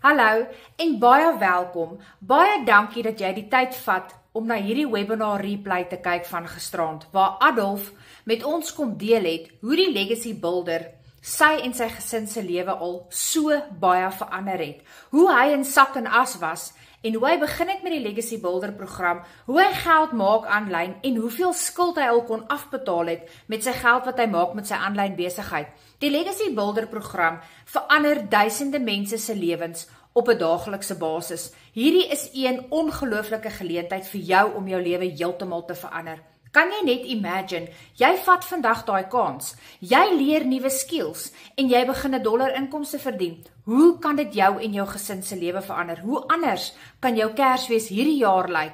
Hallo en baie welkom. Baie dankie dat jy die tyd vat om na hierdie webinar replay te kyk van gisterand, waar Adolf met ons kom deel het hoe die Legacy Builder sy en sy gesin se lewe al so baie verander het. Hoe hy in sak en as was en hoe hy begin het met die Legacy Builder program, hoe hy geld maak aanlyn en hoeveel skuld hy al kon afbetaal het met sy geld wat hy maak met sy aanlyn besigheid. Die Legacy Builder program verander duisende mense se lewens op 'n daaglikse basis. Hierdie is 'n ongelooflike geleentheid vir jou om jou lewe heeltemal te verander. Kan jy net imagine, jy vat vandag daai kans, jy leer nuwe skills en jy begin 'n dollar inkomste verdien. Hoe kan dit jou en jou gesin se lewe verander? Hoe anders kan jou Kersfees hierdie jaar lyk?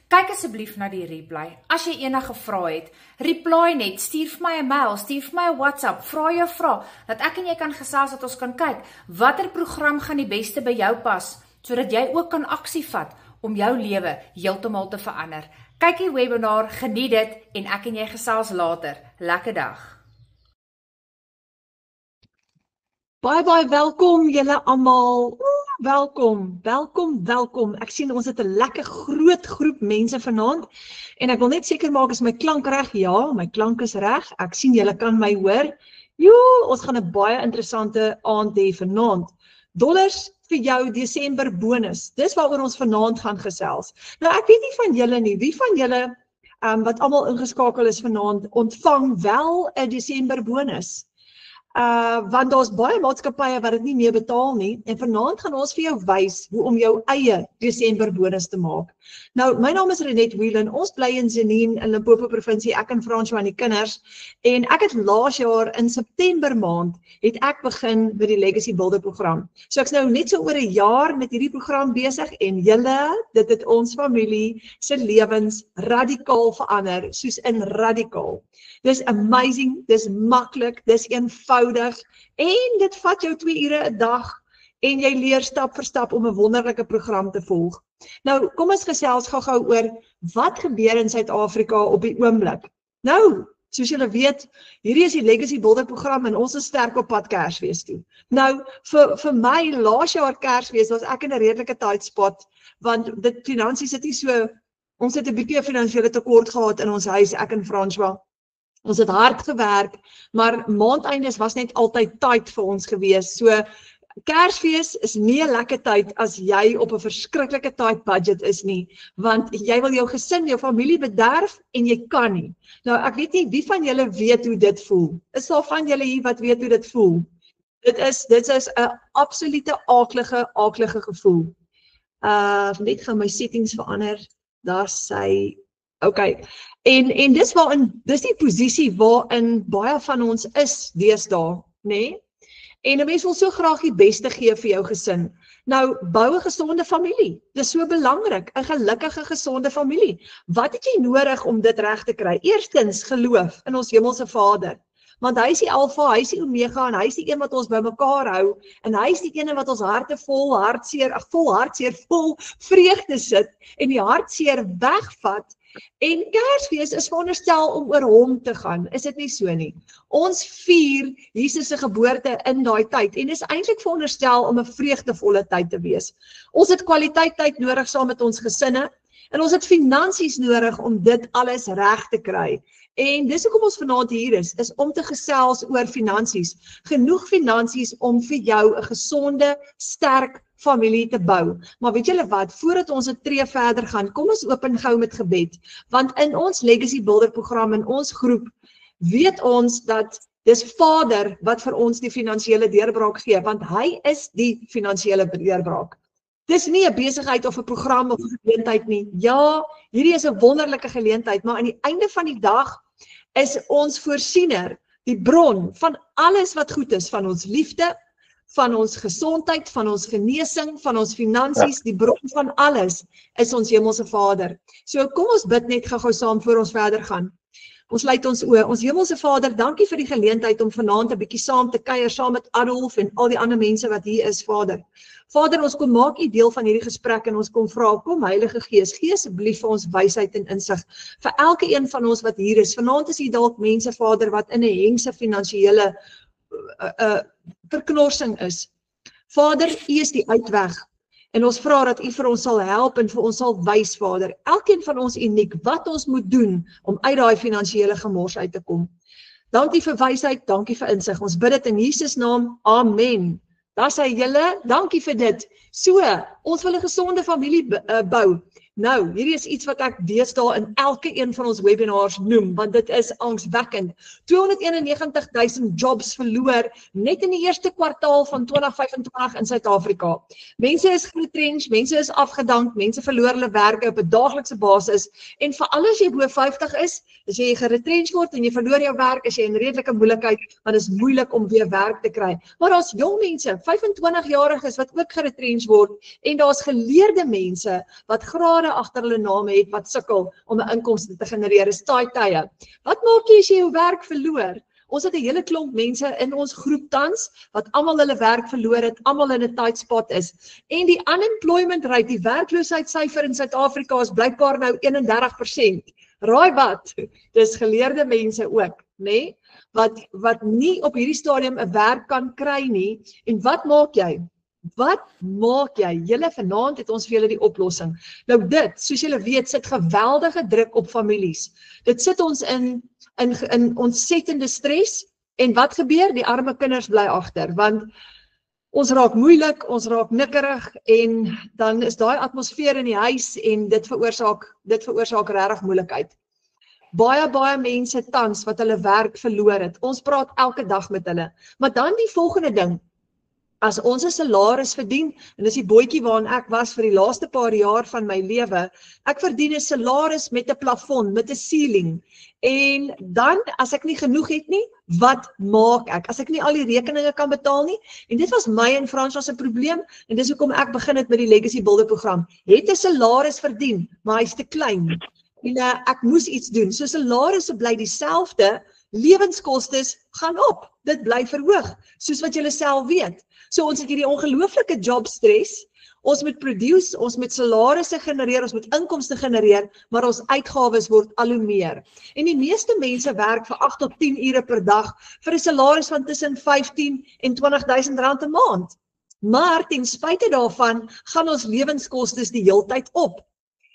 Kyk asseblief na die replay. As jy enige vrae het, reply net, stuur vir my 'n mail, stuur vir my 'n WhatsApp, vra jou vrae, dat ek en jy kan gesels, dat ons kan kyk, watter program gaan die beste by jou pas, sodat jy ook kan aksie vat om jou lewe heeltemal te verander. Kyk die webinar, geniet dit en ek en jy gesels later. Lekker dag. Baie welkom julle almal. Welkom. Ek sien ons het 'n lekker groot groep mense vanaand en ek wil net seker maak is my klank reg? Ja, my klank is reg. Ek sien julle kan my hoor. Ons gaan 'n baie interessante aand hê vanaand. Dollars vir jou Desember bonus. Dis waaroor ons vanaand gaan gesels. Nou ek weet nie van julle nie, wie van julle wat almal ingeskakel is vanaand ontvang wel 'n Desember bonus? Want daar's baie maatskappye wat dit nie meer betaal nie en vanaand gaan ons vir jou wys hoe om jou eie Desember bonus te maak. Nou, my naam is Renet Whelan, ons bly in Zenien in Limpopo provinsie, ek en François en die kinders en ek het laas jaar in September maand het ek begin met die Legacy Builder program. So ek's nou net so oor 'n jaar met hierdie program besig en dit het ons familie se lewens radikaal verander, soos in radikaal. Dis amazing, dis maklik, dis eenvoudig en dit vat jou 2 ure 'n dag en jy leer stap vir stap om 'n wonderlike program te volg. Nou, kom ons gesels gou-gou oor wat gebeur in Suid-Afrika op die oomblik. Nou, soos julle weet, hierdie is die Legacy Builder program en ons is sterk op pad Kersfees toe. Nou, vir my laas jaar Kersfees was ek in 'n redelike tight spot want dit finansies het nie so, ons het 'n bietjie finansiële tekort gehad in ons huis, ek en François. Ons het hard gewerk, maar maandeindes was net altyd tight vir ons gewees. So Kersfees is nie 'n lekker tyd as jy op 'n verskriklike tight budget is nie, want jy wil jou gesin, jou familie bederf en jy kan nie. Nou ek weet nie wie van julle weet hoe dit voel. Is daar van julle hier wat weet hoe dit voel? Dit is 'n absolute aaklige gevoel. Net gaan my settings verander. Daar sê okay. En dis die posisie waarin baie van ons is deesdae, nê? En 'n mens wil so graag die beste gee vir jou gesin. Nou, bou 'n gesonde familie. Dis so belangrik, 'n gelukkige, gesonde familie. Wat het jy nodig om dit reg te kry? Eerstens, geloof in ons hemelse Vader. Want hy is die Alfa, hy is die Omega en hy is die een wat ons bymekaar hou en hy is die een wat ons harte vol vreugde sit en die hartseer wegvat. En Kersfees is veronderstel om oor hom te gaan, is dit nie so nie? Ons vier Jesus se geboorte in daai tyd en is eintlik veronderstel om 'n vreugdevolle tyd te wees. Ons het kwaliteit tyd nodig saam met ons gesinne en ons het finansies nodig om dit alles reg te kry. En dis hoekom ons vanaand hier is om te gesels oor finansies. Genoeg finansies om vir jou 'n gesonde, sterk familie te bou. Maar weet julle wat, voordat ons 'n tree verder gaan, kom ons open gou met gebed. Want in ons Legacy Builder program, in ons groep, weet ons dat dis Vader wat vir ons die finansiële deurbraak gee, want hy is die finansiële deurbraak. Dis nie 'n besigheid of 'n program of 'n geleentheid nie. Ja, hierdie is 'n wonderlike geleentheid, maar aan die einde van die dag is ons voorsiener, die bron van alles wat goed is, van ons liefde, van ons gesondheid, van ons genesing, van ons finansies, die bron van alles is ons hemelse Vader. So kom ons bid net gou saam voor ons verder gaan. Ons sluit ons oë. Ons hemelse Vader, dankie vir die geleentheid om vanaand 'n bietjie saam te kuier saam met Adolf en al die ander mense wat hier is, Vader. Vader, ons kom maak U deel van hierdie gesprek en ons kom vra, kom Heilige Gees, gee asseblief vir ons wysheid en insig vir elke een van ons wat hier is. Vanaand is hier dalk mense, Vader, wat in 'n hengse finansiële verknorsing is. Vader, U is die uitweg. En ons vra dat U vir ons sal help en vir ons sal wys, Vader. Elkeen van ons uniek wat ons moet doen om uit daai finansiële gemors uit te kom. Dankie vir wysheid, dankie vir insig. Ons bid dit in Jesus naam. Amen. Daar sê julle, dankie vir dit. So, ons wil 'n gesonde familie bou. Nou, hierdie is iets wat ek deesdae in elke een van ons webinars noem, want dit is angswekkend. 291.000 jobs verloor net in die eerste kwartaal van 2025 in Suid-Afrika. Mense is retrench, mense is afgedank, mense verloor hulle werke op 'n daaglikse basis en veral as jy bo 50 is, as jy geretrench word en jy verloor jou werk, is jy in redelike moeilikheid, want dit is moeilik om weer werk te kry. Maar daar's jong mense, 25-jariges wat ook geretrench word en daar's geleerde mense wat grade agter hulle name het wat sukkel om 'n inkomste te genereer. Is taai tye. Wat maak jy as jy jou werk verloor? Ons het 'n hele klomp mense in ons groep tans wat almal hulle werk verloor het, almal in 'n tight spot is. En die unemployment rate, die werkloosheidssyfer in Suid-Afrika is blykbaar nou 31%. Raai wat? Dis geleerde mense ook, nê? Wat nie op hierdie stadium 'n werk kan kry nie. En wat maak jy? Wat maak jy? Julle vanaand het ons vir julle die oplossing. Nou dit, soos julle weet, sit geweldige druk op families. Dit sit ons in ontsettende stres en wat gebeur? Die arme kinders bly agter, want ons raak moeilik, ons raak nikkerig en dan is daai atmosfeer in die huis en dit veroorsaak regtig moeilikheid. Baie mense tans wat hulle werk verloor het. Ons praat elke dag met hulle. Maar dan die volgende ding. As ons 'n salaris verdien, en dis die bootjie waarin ek was vir die laaste paar jaar van my lewe, ek verdien 'n salaris met 'n plafon, met 'n ceiling. En dan, as ek nie genoeg het nie, wat maak ek? As ek nie al die rekeninge kan betaal nie, en dit was my en François se probleem, en dis hoekom ek begin het met die Legacy Builder program. Het 'n salaris verdien, maar hy's te klein. En ek moes iets doen. So salarisse bly dieselfde, lewenskostes gaan op. Dit bly verhoog, soos wat julle self weet. So ons het hierdie ongelooflike jobstres. Ons moet produce, ons moet salarisse genereer, ons moet inkomste genereer, maar ons uitgawes word al hoe meer. En die meeste mense werk vir 8 tot 10 ure per dag vir 'n salaris van tussen 15 en 20.000 rand 'n maand. Maar ten spyte daarvan gaan ons lewenskostes die heeltyd op.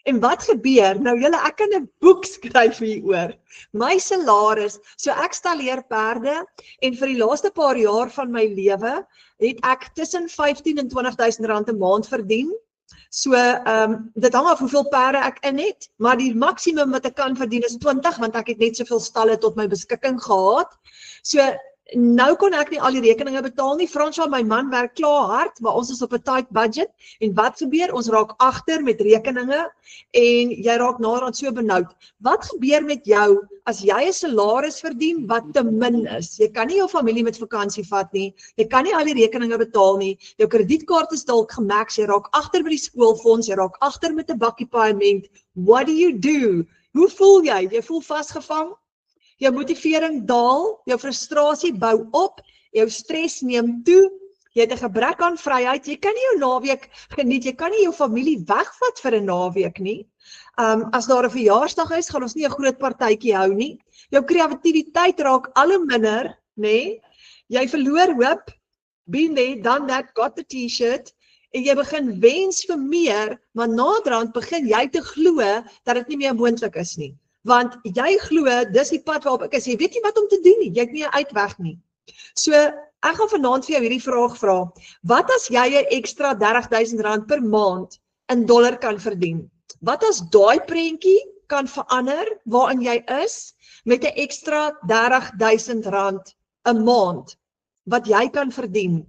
En wat gebeur? Nou julle, ek kan 'n boek skryf hieroor. My salaris, so ek stalleer perde en vir die laaste paar jaar van my lewe het ek tussen 15 en 20.000 rand 'n maand verdien. So dit hang af hoeveel perde ek in het, maar die maksimum wat ek kan verdien is 20 want ek het net soveel stalle tot my beskikking gehad. So nou kon ek nie al die rekeninge betaal nie. François, my man, werk klaar hard, maar ons is op 'n tight budget. En wat gebeur? Ons raak agter met rekeninge en jy raak naderhand so benoud. Wat gebeur met jou as jy 'n salaris verdien wat te min is? Jy kan nie jou familie met vakansie vat nie. Jy kan nie al die rekeninge betaal nie. Jou kredietkaart is dalk gemax, jy raak agter met die skoolfonds, jy raak agter met 'n bakkie paaiement. What do you do? Hoe voel jy? Jy voel vasgevang? Jou motivering daal, jou frustrasie bou op, jou stres neem toe, jy het 'n gebrek aan vryheid, jy kan nie jou naweek geniet, jy kan nie jou familie wegvat vir 'n naweek nie. As daar 'n verjaarsdag is, gaan ons nie 'n groot partytjie hou nie. Jou kreatiwiteit raak al hoe minder, nê? Jy verloor hoop, been there, done that, got the t-shirt, en jy begin wens vir meer, maar naderhand begin jy te glo dat dit nie meer moontlik is nie. Want jy glo, dis die pad waarop ek is, jy weet nie wat om te doen nie, jy het nie 'n uitweg nie. So, ek gaan vanaand vir jou hierdie vraag vra, wat as jy 'n ekstra 30.000 rand per maand in dollar kan verdien? Wat as daai prentjie kan verander waarin jy is, met 'n ekstra 30.000 rand 'n maand, wat jy kan verdien?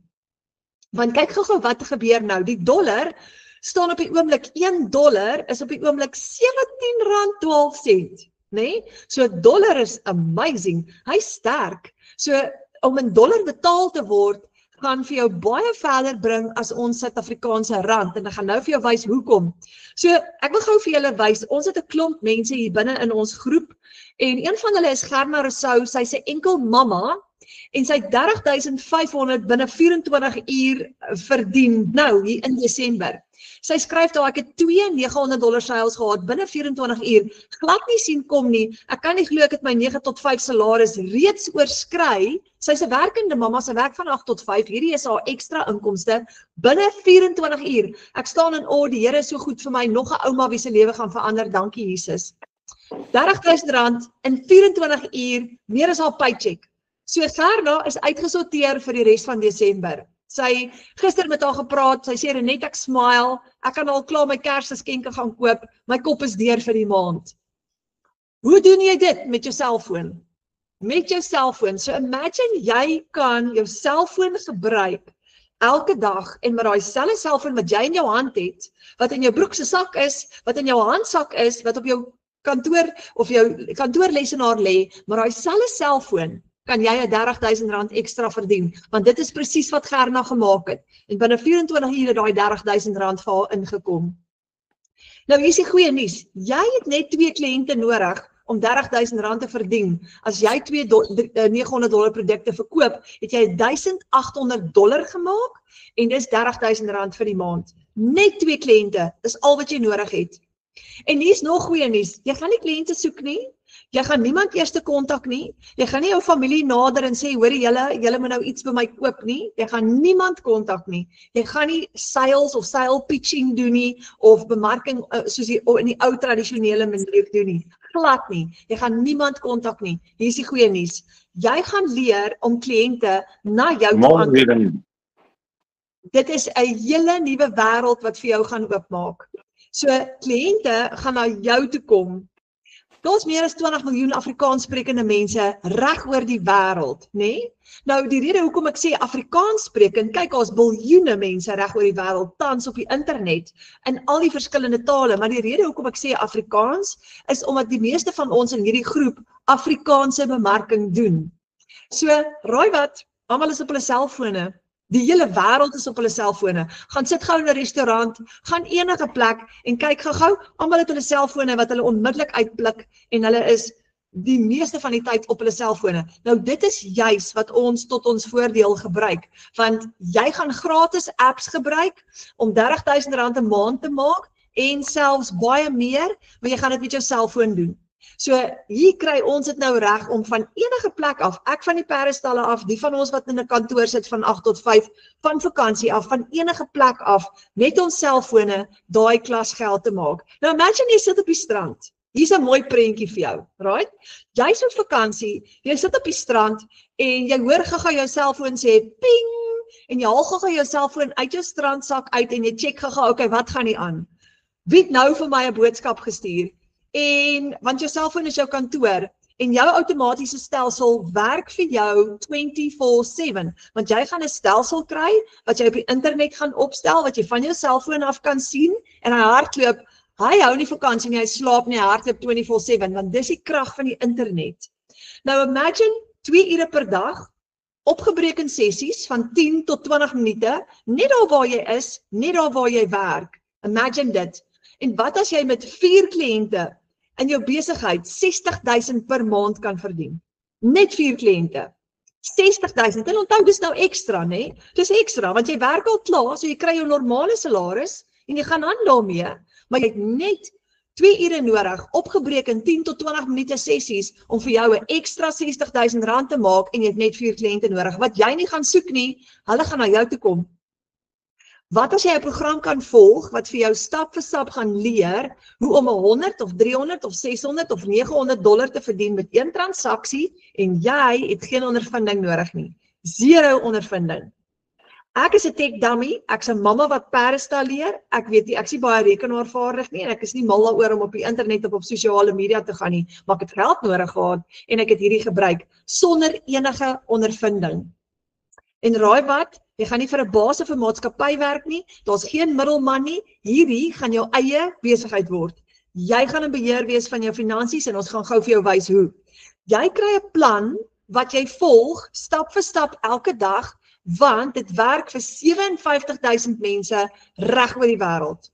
Want kyk gou wat gebeur nou, die dollar staan op die oomblik, $1 is op die oomblik R17.12, né? So dollar is amazing, hy's sterk. So om in dollar betaal te word, gaan vir jou baie verder bring as ons Suid-Afrikaanse rand, en ek gaan nou vir jou wys hoekom. So ek wil gou vir julle wys, ons het 'n klomp mense hier binne in ons groep, en een van hulle is Gerna Rousseau, sy's 'n enkel mamma, En sy het 30.500 binne 24 uur verdien, nou hier in Desember. Sy skryf daar, ek het 2 $900 sales gehad binne 24 uur, glad nie sien kom nie, ek kan nie glo ek het my 9 tot 5 salaris reeds oorskry. Sy's 'n werkende mamma, sy werk van 8 tot 5, hierdie is haar ekstra inkomste, binne 24 uur. Ek staan in awe, die Here is so goed vir my, nog 'n ouma wie se lewe gaan verander, dankie Jesus. R30.000 in 24 uur, meer as haar paycheck. So Gerda is uitgesorteer vir die res van Desember. Sy gister met haar gepraat, sy sê Renet, ek smile, ek kan al klaar my Kersgeskenke gaan koop, my kop is deur vir die maand. Hoe doen jy dit met jou selfoon? Met jou selfoon, so imagine jy kan jou selfoon gebruik elke dag en met daai selfe selfoon wat jy in jou hand het, wat in jou broek se sak is, wat in jou handsak is, wat op jou kantoor of jou kantoorlesenaar lê, maar daai selfe selfoon kan jy R30.000 ekstra verdien, want dit is presies wat Gerda gemaak het, en binne 24 uur het daai R30.000 vir haar ingekom. Nou hier is die goeie nuus, jy het net 2 kliënte nodig om R30.000 te verdien. As jy 2 $900 produkte verkoop, het jy $1,800 gemaak, en dis R30.000 vir die maand. Net 2 kliënte, is al wat jy nodig het. En hier is nog goeie nuus, jy gaan nie kliënte soek nie, jy gaan niemand eers te kontak nie, jy gaan nie jou familie nader en sê, hoor julle moet nou iets by my koop nie, jy gaan niemand kontak nie, jy gaan nie sales of sale pitching doen nie, of bemarking soos in die ou tradisionele manier doen nie, glad nie, jy gaan niemand kontak nie, hier is die goeie nuus, jy gaan leer om kliënte na jou toe aan te trek. Dit is 'n hele nuwe wêreld wat vir jou gaan oopmaak. So kliënte gaan na jou toe kom. Daar's meer as 20 miljoen Afrikaans sprekende mense reg oor die wêreld, nê? Nou die rede hoekom ek sê Afrikaans sprekend, kyk daar's biljoene mense reg oor die wêreld tans op die internet in al die verskillende tale, maar die rede hoekom ek sê Afrikaans is omdat die meeste van ons in hierdie groep Afrikaanse bemarking doen. So, raai wat, almal is op hulle selfone. Die hele wêreld is op hulle selfone. Gaan sit gou in 'n restaurant, gaan enige plek en kyk gou, almal het hulle selfone wat hulle onmiddellik uitblik en hulle is die meeste van die tyd op hulle selfone. Nou dit is juis wat ons tot ons voordeel gebruik, want jy gaan gratis apps gebruik om R30.000 'n maand te maak en selfs baie meer, maar jy gaan dit met jou selfoon doen. So hier kry ons dit nou reg om van enige plek af, ek van die perestalle af, die van ons wat in 'n kantoor sit van 8 tot 5, van vakansie af, van enige plek af, met ons selfone, daai klas geld te maak. Nou imagine jy sit op die strand, hier's 'n mooi prentjie vir jou, right? Jy is op vakansie, jy sit op die strand, en jy hoor gou jou selfoon sê, ping, en jy haal gou jou selfoon uit jou strandsak uit, en jy check gou, okay, wat gaan nie aan? Wie het nou vir my 'n boodskap gestuur? En, want jou selfoon is jou kantoor, en jou outomatiese stelsel werk vir jou 24/7, want jy gaan 'n stelsel kry, wat jy op die internet gaan opstel, wat jy van jou selfoon af kan sien, en hy hardloop, hy hou nie vakansie nie, hy slaap nie, hy hardloop 24/7, want dis die krag van die internet. Nou imagine, 2 ure per dag, opgebreek in sessies, van 10 tot 20 minute, net daar waar jy is, net daar waar jy werk, imagine dit. En wat as jy met 4 kliënte in jou besigheid 60.000 per maand kan verdien? Net 4 kliënte. 60.000, en onthou, dis nou ekstra, né? Dis ekstra, want jy werk al klaar, so jy kry jou normale salaris, en jy gaan aan daarmee, maar jy het net 2 ure nodig, opgebreek in 10 tot 20 minute sessies, om vir jou 'n ekstra R60.000 te maak, en jy het net 4 kliënte nodig, wat jy nie gaan soek nie, hulle gaan na jou toe kom. Wat as jy 'n program kan volg, wat vir jou stap vir stap gaan leer, hoe om 100 of 300 of 600 of $900 te verdien met 1 transaksie, en jy het geen ondervinding nodig nie. 0 ondervinding. Ek is 'n tech dummy, ek's 'n mamma wat Peresta leer, ek weet nie, ek is nie baie rekenaarvaardig nie, en ek is nie mal daaroor om op die internet of op sosiale media te gaan nie, maar ek het geld nodig gehad, en ek het hierdie gebruik, sonder enige ondervinding. En raai wat? Jy gaan nie vir 'n baas of 'n maatskappy werk nie, daar's geen middelman nie, hierdie gaan jou eie besigheid word. Jy gaan in beheer wees van jou finansies en ons gaan gou vir jou wys hoe. Jy kry 'n plan wat jy volg, stap vir stap elke dag, want dit werk vir 57.000 mense reg oor die wêreld.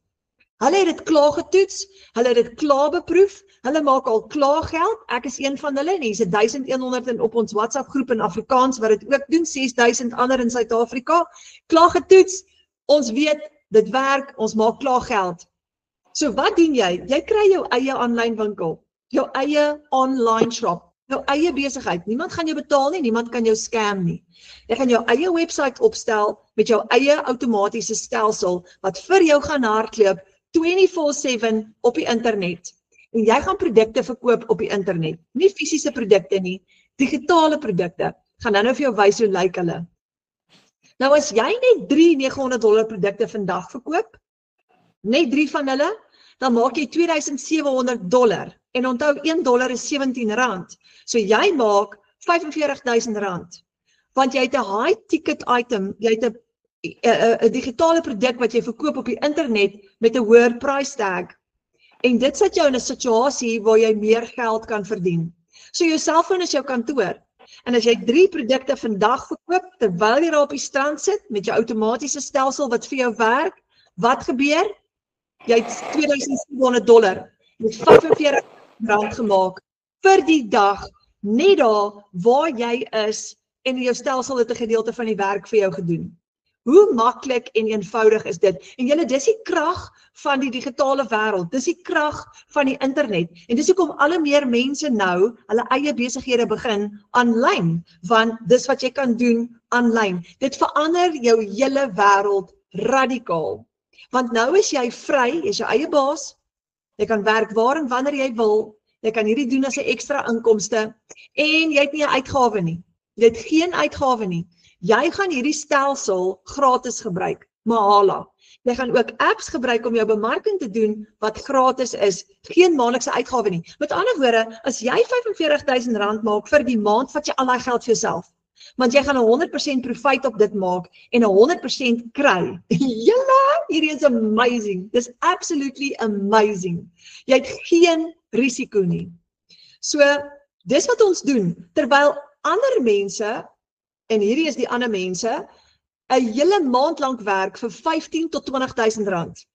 Hulle het dit klaar getoets, hulle het dit klaar beproef, hulle maak al klaar geld. Ek is een van hulle en hier's 1100 op ons WhatsApp groep in Afrikaans wat dit ook doen, 6000 ander in Suid-Afrika. Klaar getoets. Ons weet dit werk, ons maak klaar geld. So wat doen jy? Jy kry jou eie aanlyn winkel, jou eie online shop, jou eie besigheid. Niemand gaan jou betaal nie, niemand kan jou scam nie. Jy gaan jou eie website opstel met jou eie outomatiese stelsel wat vir jou gaan hardloop 24/7 op die internet. En jy gaan produkte verkoop op die internet. Nie fisiese produkte nie, digitale produkte. Gaan nou vir jou wys hoe lyk hulle. Nou as jy net 3 $900 produkte vandag verkoop, net 3 van hulle, dan maak jy $2700. En onthou $1 is R17. So jy maak R45,000. Want jy het 'n high ticket item, jy het 'n digitale produk wat jy verkoop op die internet met 'n hoër price tag. En dit sit jou in 'n situasie waar jy meer geld kan verdien. So jou selfoon is jou kantoor. En as jy 3 produkte vandag verkoop, terwyl jy daar op die strand sit, met jou outomatiese stelsel wat vir jou werk, wat gebeur? Jy het $2700, met R45 gemaak, vir die dag, net daar waar jy is, en jou stelsel het 'n gedeelte van die werk vir jou gedoen. Hoe maklik en eenvoudig is dit? En julle, dis die krag van die digitale wêreld, dis die krag van die internet. En dis hoekom al meer mense nou hulle eie besighede begin aanlyn, want dis wat jy kan doen aanlyn. Dit verander jou hele wêreld radikaal. Want nou is jy vry, jy is jou eie baas, jy kan werk waar en wanneer jy wil, jy kan hierdie doen as 'n ekstra inkomste, en jy het nie 'n uitgawe nie. Jy het geen uitgawe nie. Jy gaan hierdie stelsel gratis gebruik, mahala. Jy gaan ook apps gebruik om jou bemarking te doen wat gratis is, geen maandelikse uitgawe nie. Met ander woorde, as jy R45,000 maak vir die maand, vat jy al daai geld vir jouself. Want jy gaan 100% profijt op dit maak en 100% kry. Julle, hierdie is amazing. Dis absolutely amazing. Jy het geen risiko nie. So, dis wat ons doen, terwyl ander mense, en hierdie is die ander mense, 'n hele maand lank werk vir 15 tot 20.000 rand.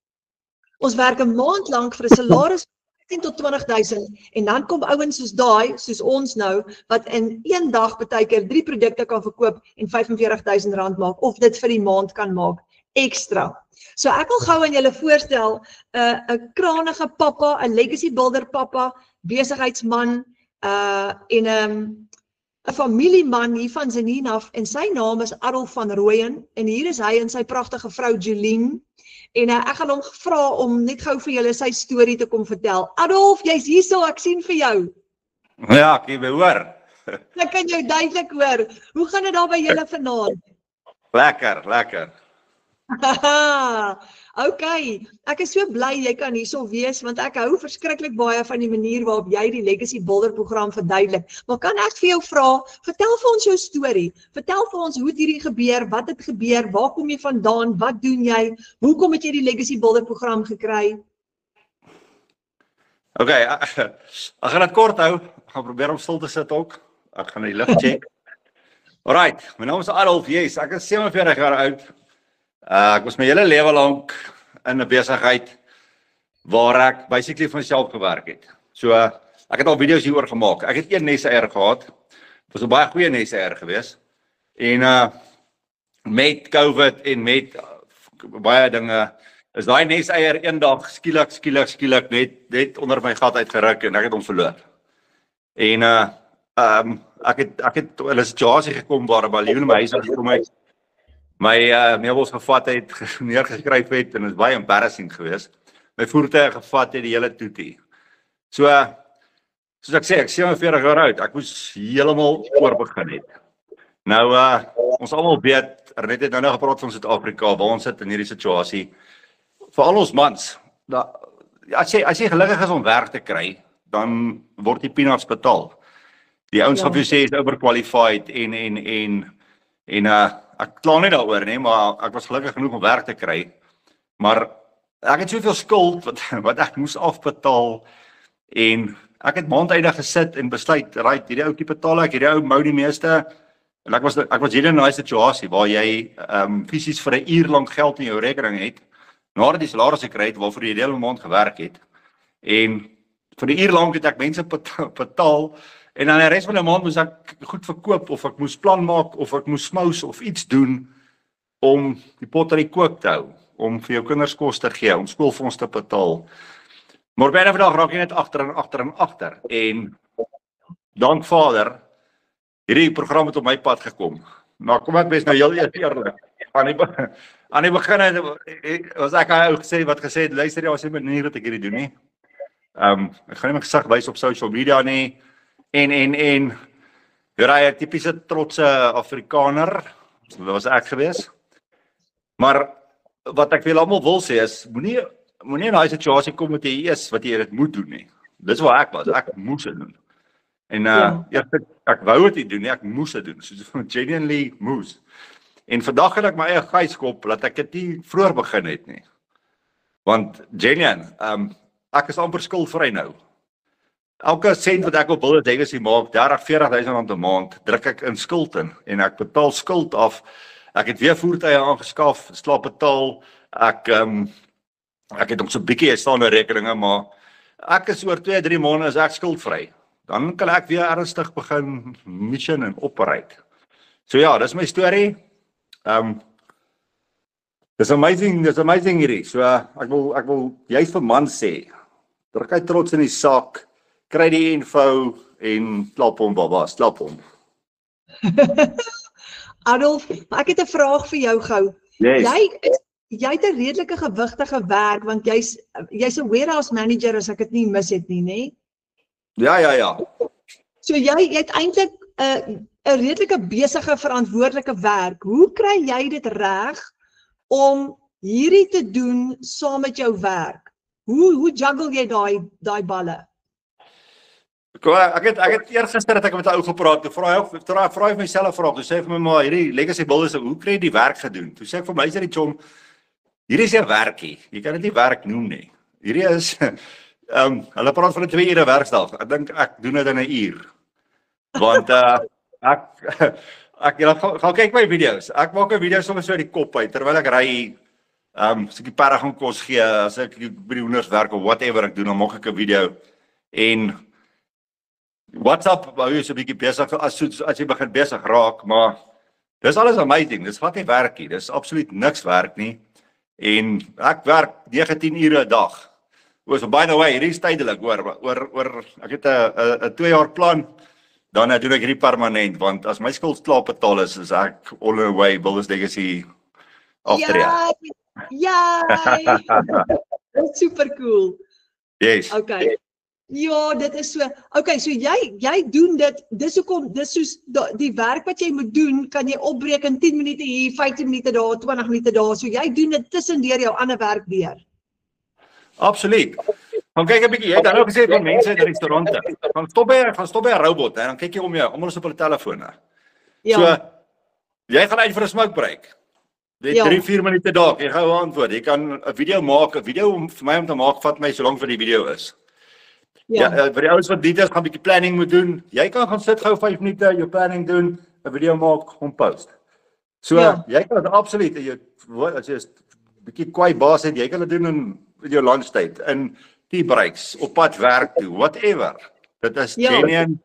Ons werk 'n maand lank vir 'n salaris van 15 tot 20.000 en dan kom ouens soos daai, soos ons nou, wat in een dag partykeer 3 produkte kan verkoop en R45,000 maak, of dit vir die maand kan maak, ekstra. So ek wil gou aan julle voorstel, 'n kranige pappa, 'n legacy builder pappa, besigheidsman, en 'n familieman hier van Zenien af, en sy naam is Adolf van Rooyen, en hier is hy en sy pragtige vrou Jolien, en ek gaan hom vra om net gou vir julle sy storie te kom vertel. Adolf, jy's hierso, ek sien vir jou. Ja, ek kan hoor. Ek kan jou duidelik hoor. Hoe gaan dit daar by julle vanaand? Lekker. Okay, ek is so bly jy kan hierso wees, want ek hou verskriklik baie van die manier waarop jy die Legacy Builder program verduidelik. Maar kan ek vir jou vra, vertel vir ons jou storie. Vertel vir ons hoe het hierdie gebeur, wat het gebeur, waar kom jy vandaan, wat doen jy, hoekom het jy die Legacy Builder program gekry? Okay, ek gaan dit kort hou. Ek gaan probeer om stil te sit ook. Ek gaan die lig check. Alright, my naam is Adolf, yes, ek is 47 jaar oud. Ek was my hele lewe lank in 'n besigheid waar ek basically vir myself gewerk het. So, ek het al video's hieroor gemaak. Ek het een neseier gehad. Dit was 'n baie goeie neseier gewees. En met COVID en met baie dinge is daai neseier eendag skielik net onder my gat uitgeruk en ek het hom verloor. En ek het in 'n situasie gekom waar 'n miljoen in my huis gekom het. My meubels gevat het, neergeskryf het, en dit is baie embarrassing geweest. My voertuig gevat het, die hele toetie. So, soos ek sê, ek 47 jaar oud, ek moes heeltemal oorbegin het. Nou, ons almal weet, Renet het nou gepraat van Suid-Afrika, waar ons sit in hierdie situasie. Vir al ons mans, as jy gelukkig is om werk te kry, dan word die peanuts betaal. Die ouens wat jy sê is overqualified en ek kla nie daaroor nie, maar ek was gelukkig genoeg om werk te kry. Maar ek het soveel skuld wat ek moes afbetaal en ek het maandeindig gesit en besluit, right, hierdie ouetjie betaal ek, hierdie ou mou die meeste. En ek was hier in 'n situasie waar jy fisies vir 'n uur lank geld in jou rekening het, nadat die salaris gekry het waarvoor jy die hele maand gewerk het. En vir 'n uur lank het ek mense betaal en dan die res van die maand moes ek goed verkoop of ek moes plan maak of ek moes smous of iets doen om die pot aan die kook te hou, om vir jou kinders kos te gee, om skoolfonds te betaal. Maar op 'n vandag raak jy net agter en dank Vader, hierdie program het op my pad gekom. Maar kom ek wees nou heel eerlik. Aan die begin was ek ou wat gesê het, luister jy, as jy manier wat ek hierdie doen nie. Ek gaan nie my gesig wys op social media nie. En hy 'n tipiese trotse Afrikaner. Dat was ek gewees. Maar wat ek vir almal wil sê is, moenie in daai situasie kom met jy is wat jy dit moet doen nie. Dis waar ek was. Ek moes dit doen. En ek wou dit nie doen nie, ek moes dit doen. So genuinely moes. En vandag het ek my eie geyskop dat ek dit nie vroeër begin het nie. Want genuine, ek is amper skuldvry nou. Elke sent wat ek op Bullet Legacy maak, 30-40 000 'n maand, druk ek in skuld in en ek betaal skuld af. Ek het weer voertuie aangeskaf, slaap betaal. Ek het nog so 'n bietjie staande rekeninge, maar ek is oor 2-3 maande is ek skuldvry. Dan kan ek weer ernstig begin mission en operate. So ja, dis my storie. Dis amazing hierdie. So ek wil juist vir man sê, druk hy trots in die sak, kry die info en klap hom baba, slap hom. Adolf, ek het 'n vraag vir jou gou. Yes. Jy het 'n redelike gewigtige werk want jy's 'n warehouse manager as ek dit nie mis het nie, nê? Ja. So jy het eintlik 'n redelike besige verantwoordelike werk. Hoe kry jy dit reg om hierdie te doen saam met jou werk? Hoe juggle jy daai balle? Ek het eergister het ek met 'n ou gepraat. Toe vra hy vir myself 'n vraag. Toe sê hy vir my maar hierdie legacy builders, hoe kry jy die werk gedoen? Toe sê ek vir my sê die chom, hierdie is 'n werkie. Jy kan dit nie werk noem nie. Hierdie is hulle praat van 'n 2 ure werksdag. Ek dink ek doen dit in 'n uur. Want ek gaan kyk my video's. Ek maak 'n video soms so uit die kop uit terwyl ek ry. As ek die perde gaan kos gee, as ek by die hoenders werk of whatever ek doen, dan maak ek 'n video. En WhatsApp hou jy so 'n bietjie besig as jy begin besig raak, maar dis alles amazing. Dis glad nie werk nie. Dis absoluut niks werk nie. En ek werk 19 ure 'n dag. So by the way, hierdie is tydelik oor ek het 'n 2 jaar plan. Dan doen ek hierdie permanent want as my skuld klaar betaal is ek all the way Bullet Legacy aftree. Ja. Dis super cool. Yes. Okay. Ja, dit is so. Okay, so jy doen dit. Dis soos die werk wat jy moet doen, kan jy opbreek in 10 minute hier, 15 minute daar, 20 minute daar. So jy doen dit tussendeur jou ander werk deur. Absoluut. Dan kyk 'n bietjie, jy het dan ook gesê van mense in restaurante. Gaan stop by 'n robot, en dan kyk jy om jou, almal is op hulle telefone. Ja. So jy gaan uit vir 'n smoke break. Jy het 3-4 minute daar, jy gaan antwoord. Jy kan 'n video maak, 'n video vir my om te maak vat my so lank vir die video is. Ja, vir die ouens wat dit is, gaan 'n bietjie planning moet doen. Jy kan gaan sit gou 5 minute, jou planning doen, 'n video maak, hom post. So jy kan dit absoluut as jy 'n bietjie kwai baas het, jy kan dit doen in jou lunchtyd, in tea breaks, op pad werk toe, whatever. Dit is genuine.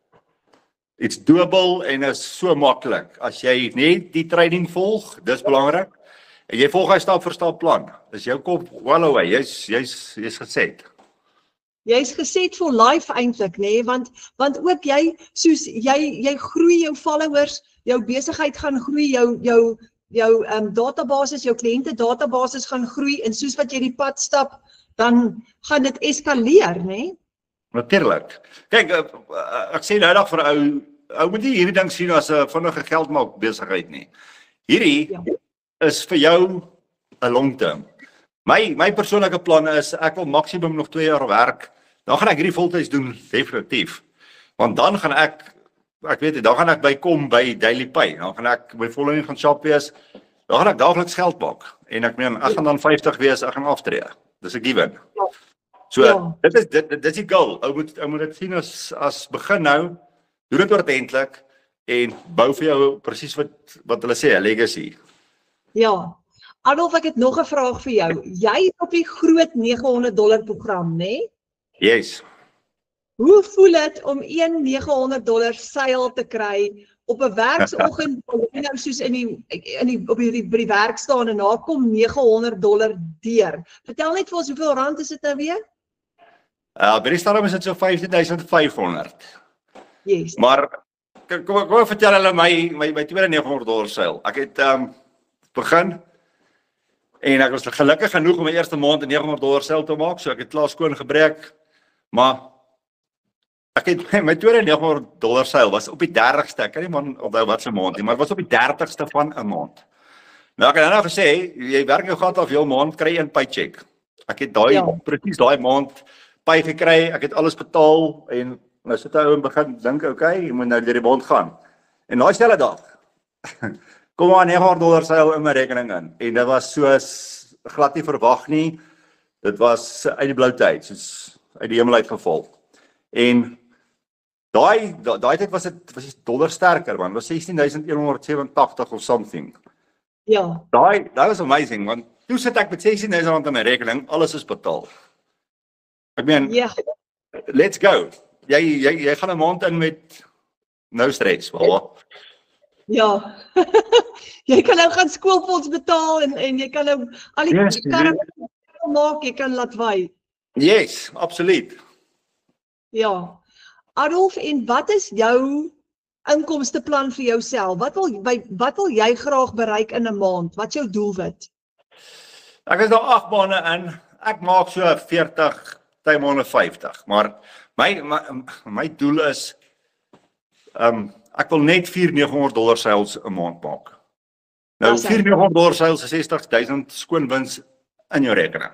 It's doable en is so maklik. As jy net die training volg, dis belangrik. En jy volg hy stap vir stap plan. Is jou kop well away. Jy's geset. Jy's geset vir life eintlik, nê, want ook jy soos jy groei jou followers, jou besigheid gaan groei, jou databasis, jou kliënte databasis gaan groei en soos wat jy die pad stap, dan gaan dit eskaleer, nê? Natuurlik. Kyk, ek sê nou dag vir ou moet nie hierdie ding sien as 'n vinnige geld maak besigheid nie. Hierdie is vir jou 'n long term. My persoonlike plan is ek wil maksimum nog 2 jaar werk. Dan gaan ek hierdie voltyds doen definitief. Want dan gaan ek weet dan gaan ek bykom by Daily Pay. Dan gaan ek by following van shop wees. Dan gaan ek daagliks geld maak en ek gaan dan 50 wees, ek gaan aftree. Dis 'n given. So dit is die goal. Ou moet dit sien as begin nou. Doen dit ordentlik en bou vir jou presies wat hulle sê 'n legacy. Ja. Adolf, ek het nog 'n vraag vir jou. Jy is op die groot $900 program, né? Yes. Hoe voel dit om een $900 seil te kry op 'n werksoggend nou soos op die werk staan en daar kom $900 deur. Vertel net vir ons hoeveel rand is dit nou weer? By die stadium is dit so 15,500. Yes. Maar kom ek vertel hulle my tweede $900 seil. Ek het begin en ek was gelukkig genoeg om my eerste maand 'n $900 seil te maak, so ek het klaar skoon gebreek, maar ek het my tweede $900 seil was op die 30ste, ek kan nie man onthou wat se maand nie, maar was op die 30ste van 'n maand. Nou ek het nou gesê, jy werk jou gat af heel maand, kry 'n paycheck. Ek het presies daai maand pay gekry, ek het alles betaal en nou sit hy en begin dink, okay, jy moet nou deur die maand gaan. En daai selfde dag kom maar $900 seil in my rekening in en dit was soos glad nie verwag nie. Dit was uit die blou tyd, soos uit die hemel uitgeval. En daai tyd was die dollar sterker man, was 16,187 of something. Ja. Daai was amazing want toe sit ek met R16,000 in my rekening, alles is betaal. Ek meen, let's go. Jy gaan 'n maand in met no stress, wel. Ja. Jy kan nou gaan skoolfonds betaal en jy kan nou al die karre maak, jy kan laat wy. Yes, absoluut. Ja. Adolf, en wat is jou inkomsteplan vir jouself? Wat wil jy graag bereik in 'n maand? Wat is jou doelwit? Ek is nou 8 maande in. Ek maak so 40, party maande 50, maar my doel is ek wil net $4,900 seils 'n maand maak. Nou $4,900 seils is 60,000 skoon wins in jou rekening.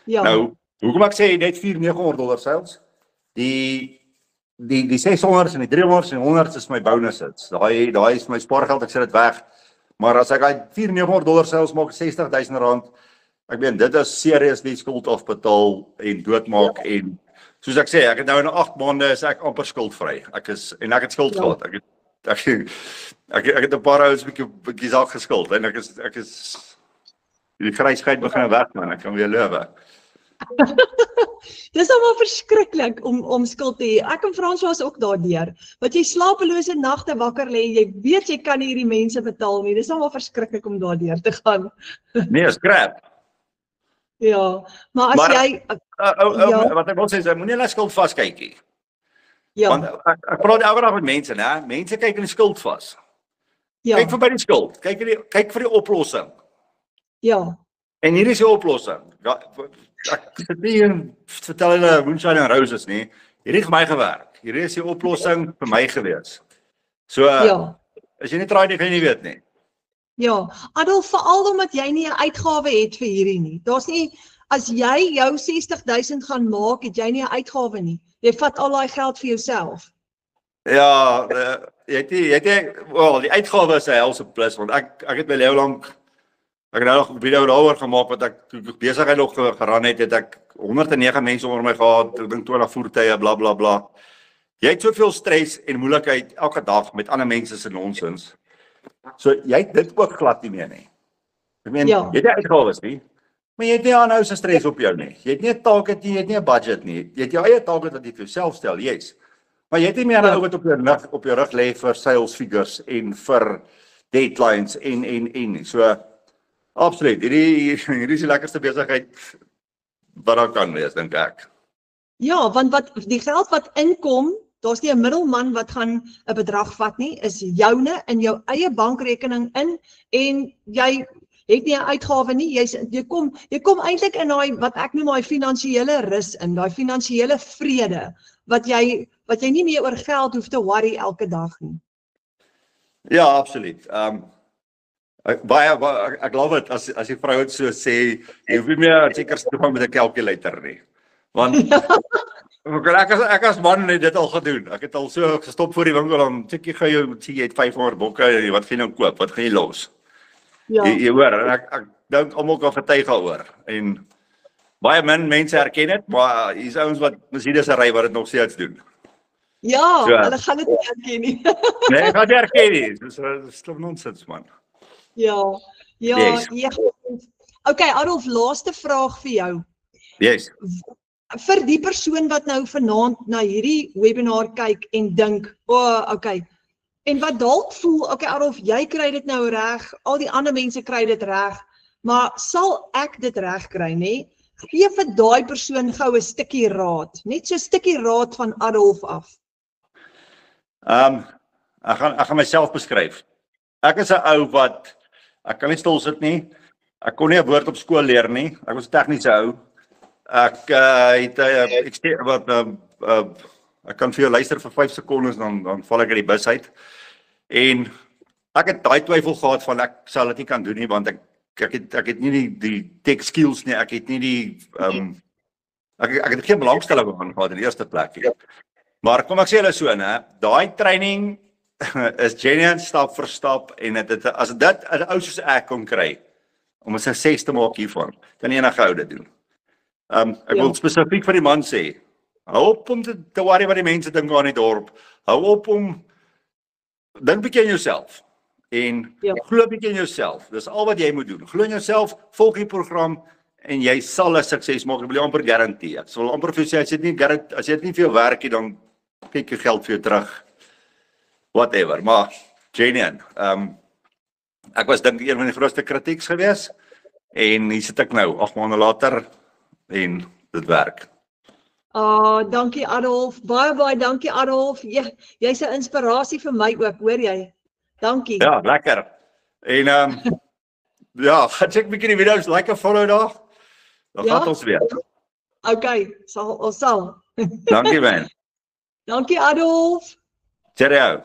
Ja. Nou, hoekom ek sê net $4,900 seils? Die 600 en die 300 en 100 is my bonuses. Daai is my spaargeld, ek sit dit weg. Maar as ek daai $4,900 seils maak, R60,000, ek meen dit is seriously skuld afbetaal en doodmaak en soos ek sê, ek het nou in 8 maande is ek amper skuldvry. Ek het skuld gehad. Ek het 'n paar ouens bietjie saak geskuld en ek is die grysheid begin weg man, ek kan weer lewe. Dis almal verskriklik om skuld te hê. Ek en Frans was ook daardeur. Wat jy slapelose nagte wakker lê, jy weet jy kan nie hierdie mense betaal nie. Dis almal verskriklik om daardeur te gaan. Nee, scrap. Ja, maar as jy wat ek wil sê is jy moenie na skuld vaskyk nie. Ja. Want ek praat elke dag met mense, né? Mense kyk in die skuld vas. Ja. Kyk verby die skuld. Kyk vir die oplossing. Ja. En hier is die oplossing. Ek sit nie en vertel hulle moonshine and roses nie. Hierdie het vir my gewerk. Hierdie is die oplossing vir my gewees. So as jy nie try nie, kan jy nie weet nie. Ja, Adolf, veral omdat jy nie 'n uitgawe het vir hierdie nie. Daar's nie, as jy jou 60,000 gaan maak, het jy nie 'n uitgawe nie. Jy vat al daai geld vir jouself. Ja, jy het die uitgawe is 'n helse plus want ek het my lewe lank ek het nou nog 'n video daaroor gemaak wat ek besigheid nog geran het ek 109 mense onder my gehad, ek dink 20 voertuie, bla bla bla. Jy het soveel stres en moeilikheid elke dag met ander mense se nonsens. So jy het dit ook glad nie meer nie. Ek meen, jy het nie uitgawes nie, maar jy het nie aanhou se stres op jou nie. Jy het nie 'n target nie, jy het nie 'n budget nie. Jy het jou eie target wat jy vir jouself stel, yes. Maar jy het nie meer 'n ou wat op jou rug lê vir sales figures en vir deadlines en nie. So absoluut, hierdie is die lekkerste besigheid wat daar kan wees, dink ek. Ja, want die geld wat inkom, daar's nie 'n middelman wat gaan 'n bedrag vat nie, is joune in jou eie bankrekening in en jy het nie 'n uitgawe nie. Jy kom eintlik in daai wat ek noem daai finansiële rus in, daai finansiële vrede wat jy nie meer oor geld hoef te worry elke dag nie. Ja, absoluut. Ek love dit as die vrou het so sê, jy hoef nie meer seker te gaan met 'n calculator nie. Want ek as man het dit al gedoen. Ek het al so gestop voor die winkel en check jy het 500 bokke, wat gaan jy nou koop? Wat gaan jy los? Ja. Jy hoor, en ek dink almal kan getuig daaroor. En baie min mense herken dit, maar hier's ouens wat Mercedes ry wat dit nog steeds doen. Ja, hulle gaan dit nie herken nie. Nee, ek gaan dit herken nie. Dis nonsens man. Ja, Yes. Okay, Adolf, laaste vraag vir jou. Yes. Vir die persoon wat nou vanaand na hierdie webinar kyk en dink, okay. En wat dalk voel, okay Adolf, jy kry dit nou reg, al die ander mense kry dit reg, maar sal ek dit reg kry, nê? Gee vir daai persoon gou 'n stukkie raad, net so 'n stukkie raad van Adolf af. Ek gaan myself beskryf. Ek is 'n ou wat ek kan nie stil sit nie. Ek kon nie 'n woord op skool leer nie. Ek was 'n tegniese ou. Ek ek kan vir jou luister vir 5 sekondes dan val ek uit die bus uit. En ek het daai twyfel gehad van ek sal dit nie kan doen nie want ek het nie die tech skills nie. Ek het nie die ek het geen belangstelling aan gehad in die eerste plek nie. Maar kom ek sê julle so, né? Daai training is genuine stap vir stap en as dit 'n ou soos ek kon kry om 'n sukses te maak hiervan, dan enige ou dit doen. Ek wil spesifiek vir die man sê, hou op om te worry wat die mense dink aan die dorp. Hou op om dink bietjie aan jouself en glo bietjie in jouself. Dis al wat jy moet doen. Glo in jouself, volg die program en jy sal 'n sukses maak. Ek wil jou amper garandeer. Ek sal amper vir jou sê as jy dit nie vir jou werk nie, dan kyk jy geld vir jou terug. Whatever, maar genuine. Ek was dink een van die grootste kritieks gewees en hier sit ek nou 8 maande later en dit werk. Dankie Adolf. Baie dankie Adolf. Jy's 'n inspirasie vir my ook, hoor jy? Dankie. Ja, lekker. En ja, gaan check bietjie die video's, like en follow daar. Dan gaan ons weer. Okay, ons sal. Dankie man. Dankie Adolf. Cheerio.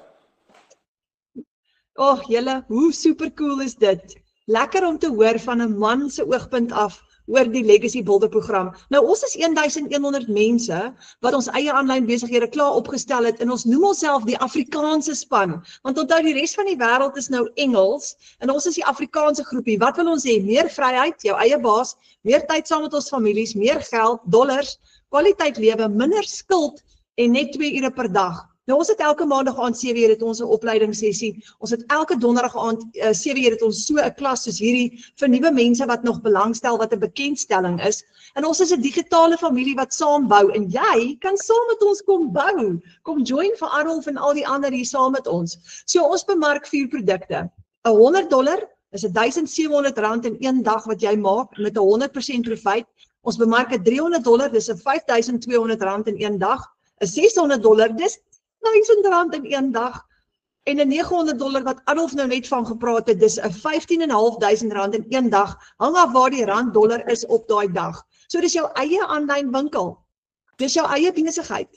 Julle, hoe super cool is dit? Lekker om te hoor van 'n man se oogpunt af oor die Legacy Builder program. Nou ons is 1100 mense wat ons eie aanlyn besighede klaar opgestel het en ons noem onsself die Afrikaanse span. Want onthou die res van die wêreld is nou Engels en ons is die Afrikaanse groepie. Wat wil ons hê? Meer vryheid, jou eie baas, meer tyd saam met ons families, meer geld, dollars, kwaliteit lewe, minder skuld en net 2 ure per dag. Nou ons het elke maandag aand 7 uur het ons 'n opleidingssessie. Ons het elke donderdag aand 7 uur het ons so 'n klas soos hierdie vir nuwe mense wat nog belangstel wat 'n bekendstelling is. En ons is 'n digitale familie wat saam bou en jy kan saam met ons kom bou. Kom join vir Adolf en al die ander hier saam met ons. So ons bemark 4 produkte. $100 is R1,700 in een dag wat jy maak met 100% profijt. Ons bemark $300, dis R5,200 in een dag. $600, dis R1,000 in een dag en $900 wat Adolf nou net van gepraat het, dis $15,500 in een dag, hang af waar die rand-dollar is op daai dag. So dis jou eie aanlyn winkel, dis jou eie besigheid.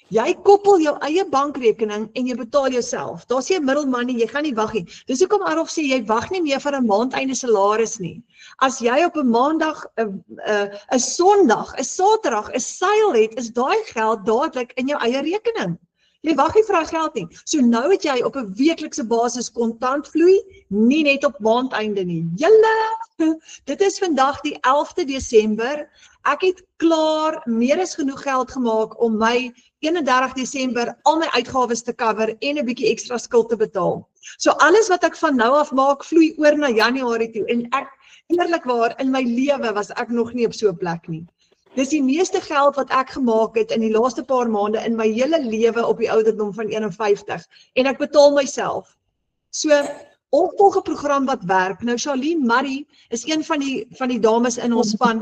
Jy koppel jou eie bankrekening en jy betaal jouself. Daar's nie 'n middelman nie, jy gaan nie wag nie. Dis hoekom Adolf sê jy wag nie meer vir 'n maandeinde salaris nie. As jy op 'n maandag, 'n Sondag, 'n Saterdag 'n seil het, is daai geld dadelik in jou eie rekening. Jy wag nie vir daai geld nie. So nou het jy op 'n weeklikse basis kontant vloei, nie net op maandeinde nie. Julle, dit is vandag die 11de Desember. Ek het klaar meer as genoeg geld gemaak om my 31 Desember al my uitgawes te cover en 'n bietjie ekstra skuld te betaal. So alles wat ek van nou af maak, vloei oor na Januarie toe en ek eerlikwaar in my lewe was ek nog nie op so 'n plek nie. Dis die meeste geld wat ek gemaak het in die laaste paar maande in my hele lewe op die ouderdom van 51 en ek betaal myself. So ons volg 'n program wat werk. Nou Charlene Murray is een van die dames in ons span.